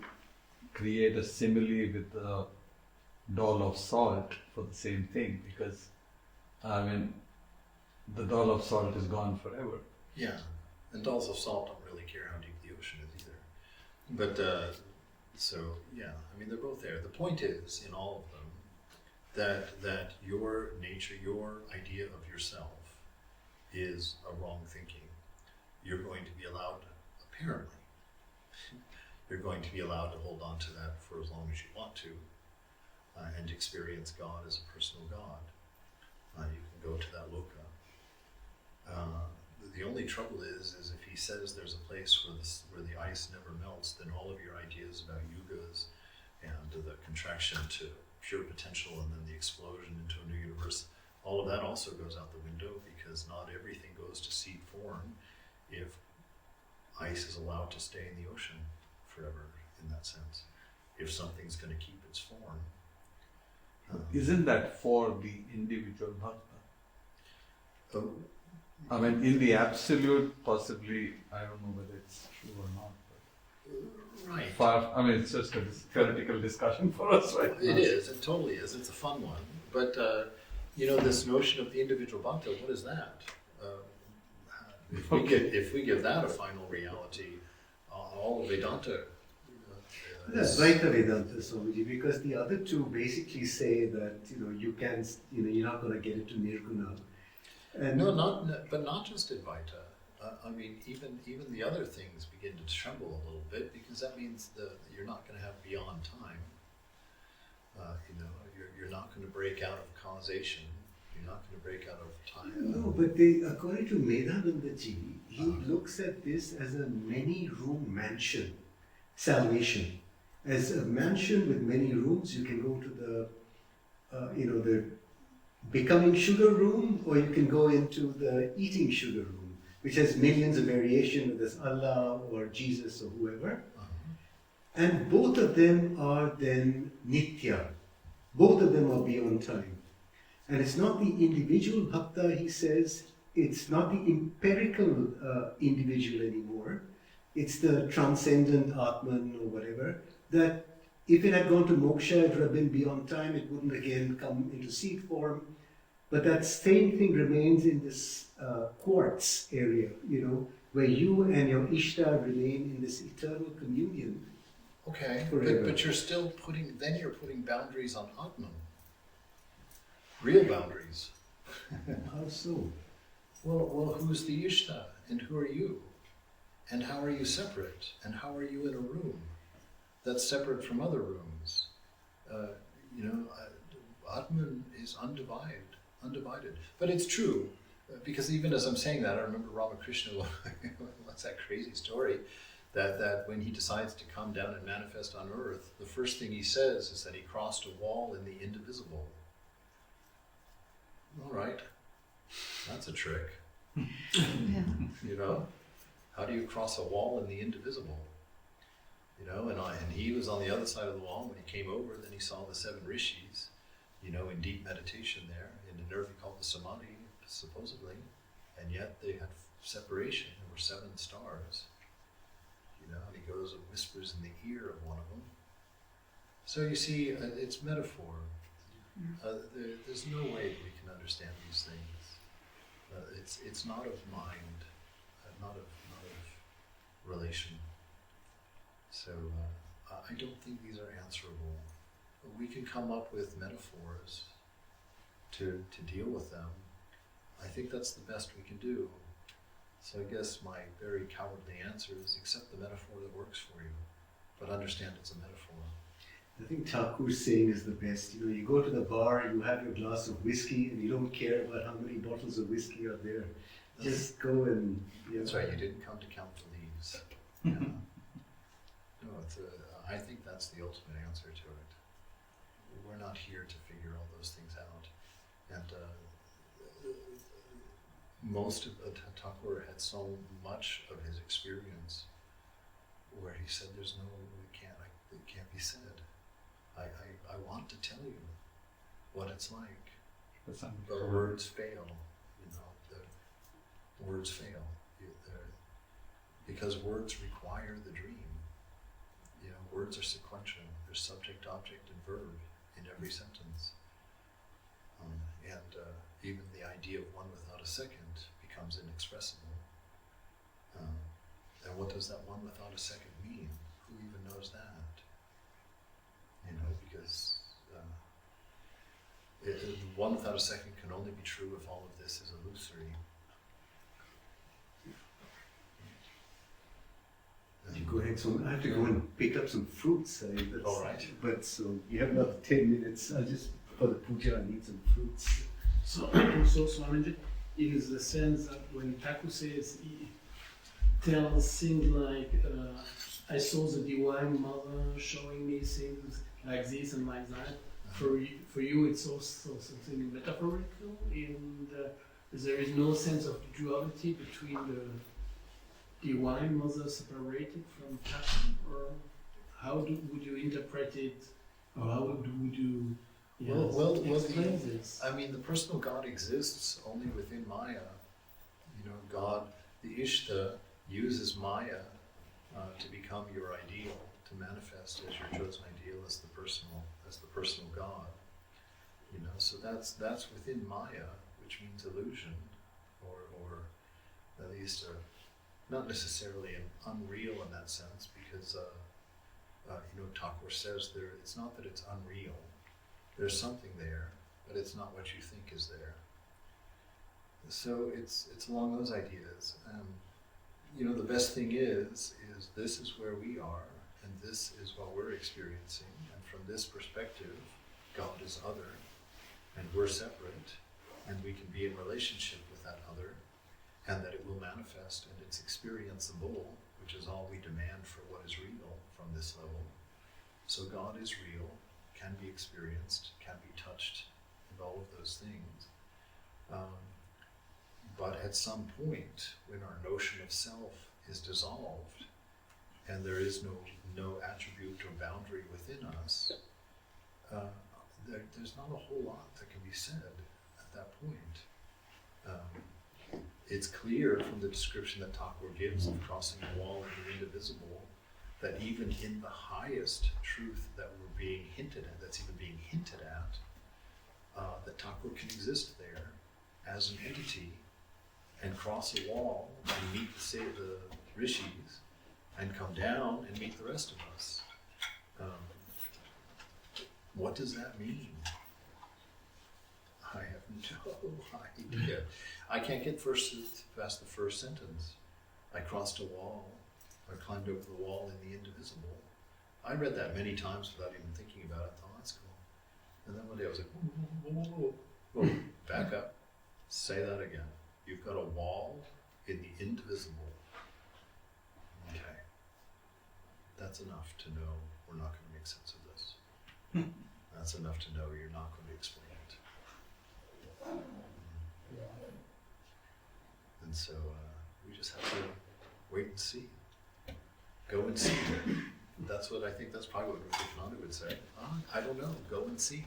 create a simile with the doll of salt for the same thing, because I mean, the doll of salt is gone forever. Yeah, and dolls of salt don't really care how deep the ocean is either. But so yeah, I mean they're both there. The point is in all of them that your nature, your idea of yourself, is a wrong thinking. You're going to be allowed, apparently, you're going to be allowed to hold on to that for as long as you want to, and experience God as a personal God. You can go to that loka. The only trouble is if he says there's a place where the ice never melts, then all of your ideas about yugas and the contraction to pure potential and then the explosion into a new universe, all of that also goes out the window, because not everything goes to seed form if ice is allowed to stay in the ocean forever, in that sense. If something's going to keep its form. Isn't that for the individual bhakta? Oh, I mean, in the absolute, possibly, I don't know whether it's true or not. right. I mean, it's just a theoretical discussion for us right now. It is, it totally is. It's a fun one. But, you know, this notion of the individual bhakta, what is that? If we give that a final reality, all of Vedanta That's Advaita Vedanta, Swamiji, because the other two basically say that, you can, you're not going to get into nirguna. And no, but not just Advaita. I mean, even the other things begin to tremble a little bit, because that means that you're not going to have beyond time. You're not going to break out of causation. You're not going to break out of time. No, but according to Medhanandaji, he looks at this as a many-room mansion, salvation. As a mansion with many rooms, you can go to the becoming sugar room, or you can go into the eating sugar room, which has millions of variations, whether it's Allah or Jesus or whoever. And both of them are then nitya. Both of them are beyond time. And it's not the individual bhakta, he says, it's not the empirical individual anymore. It's the transcendent Atman or whatever, that if it had gone to moksha, it would have been beyond time, it wouldn't again come into seed form. But that same thing remains in this quartz area, where you and your Ishta remain in this eternal communion. Okay, but you're still putting boundaries on Atman. Real boundaries. How so? Well, who's the Ishta, and who are you? And how are you separate? And how are you in a room that's separate from other rooms? Atman is undivided. But it's true, because even as I'm saying that, I remember Ramakrishna, what's that crazy story, that when he decides to come down and manifest on earth, the first thing he says is that he crossed a wall in the indivisible. All right, that's a trick. Yeah. How do you cross a wall in the indivisible? And he was on the other side of the wall when he came over. Then he saw the 7 rishis, in deep meditation there, in the Nirvikalpa Samadhi, supposedly, and yet they had separation. There were 7 stars, and he goes and whispers in the ear of one of them. So you see, it's metaphor. There's no way we can understand these things. It's not of mind, not of relation. So I don't think these are answerable. We can come up with metaphors to deal with them. I think that's the best we can do. So I guess my very cowardly answer is accept the metaphor that works for you, but understand it's a metaphor. I think Thakur's saying is the best. You know, you go to the bar, you have your glass of whiskey, and you don't care about how many bottles of whiskey are there. Just go and. That's right. You didn't come to count the leaves. Yeah. No, I think that's the ultimate answer to it. We're not here to figure all those things out, and most of Thakur had so much of his experience where he said, "There's no, it can't be said. I want to tell you what it's like, but words fail. You know, the words fail because words require the dream. You know, words are sequential. There's subject, object, and verb in every sentence, and even the idea of one without a second becomes inexpressible. And what does that one without a second mean? Who even knows that? You know, because one without a second can only be true if all of this is illusory. Go ahead. So I have to go and pick up some fruits. All right. But so you have another 10 minutes. I'll just, for the puja, I need some fruits. So Swamiji, in the sense that when Thakur says, he tells things like, I saw the Divine Mother showing me things like this and like that. For you, it's also something metaphorical, and there is no sense of duality between the Divine Mother separated from Thakur, or how would you interpret it, or how would you explain this? I mean, the personal God exists only within Maya. You know, God, the Ishta, uses Maya to become your ideal, to manifest as your chosen ideal as the personal God. You know, so that's within Maya, which means illusion, or at least not necessarily an unreal in that sense, because you know, Thakur says it's not that it's unreal. There's something there, but it's not what you think is there. So it's along those ideas. You know, the best thing is this is where we are, and this is what we're experiencing. And from this perspective, God is other, and we're separate, and we can be in relationship with that other, and that it will manifest, and it's experienceable, which is all we demand for what is real from this level. So God is real, can be experienced, can be touched, and all of those things. But at some point, when our notion of self is dissolved, and there is no attribute or boundary within us, there's not a whole lot that can be said at that point. It's clear from the description that Thakur gives of crossing the wall into the indivisible, that even in the highest truth that we're being hinted at, that's even being hinted at, that Thakur can exist there as an entity and cross a wall and meet, say, the rishis, and come down and meet the rest of us. What does that mean? I have no idea. I can't get past the first sentence. I crossed a wall. I climbed over the wall in the indivisible. I read that many times without even thinking about it. I thought, that's cool. And then one day I was like, whoa, back up. Say that again. You've got a wall in the indivisible. Okay. That's enough to know we're not going to make sense of this. That's enough to know you're not going to explain it. And so we just have to wait and see. Go and see. That's what I think, that's probably what Vivekananda would say. I don't know, go and see.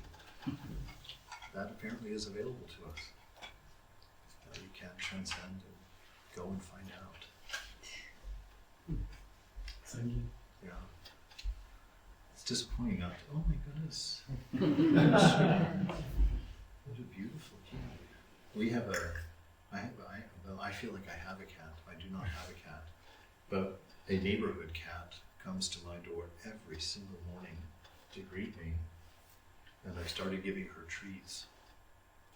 That apparently is available to us. You can transcend and go and find out. Thank you. Yeah. It's disappointing not to, oh my goodness. What a beautiful cat. We have I feel like I have a cat. I do not have a cat. But a neighborhood cat comes to my door every single morning to greet me. And I've started giving her treats.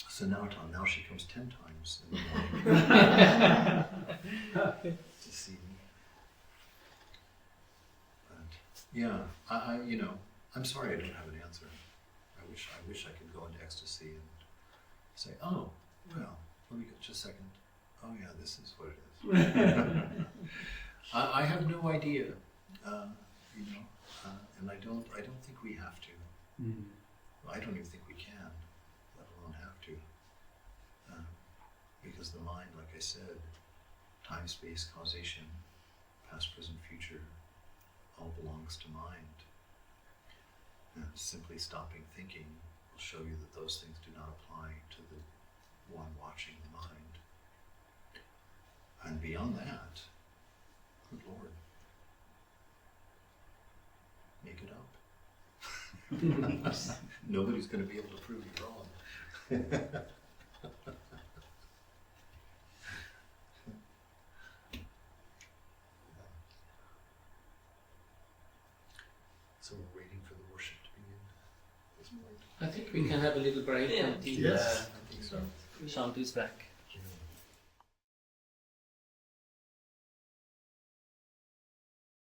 So now she comes 10 times in the morning to see me. But yeah, I I'm sorry I don't have an answer. I wish I could go into ecstasy and say, oh, well, let me get just a second. Oh yeah, this is what it is. I have no idea, and I don't think we have to. I don't even think we can, let alone have to. Because the mind, like I said, time, space, causation, past, present, future, all belongs to mind. And simply stopping thinking will show you that those things do not apply to the one watching the mind. And beyond that, good Lord, make it up. Nobody's going to be able to prove you wrong. So we're waiting for the worship to begin at this point. I think we can have a little break until Yes, I think so. Shanti is back.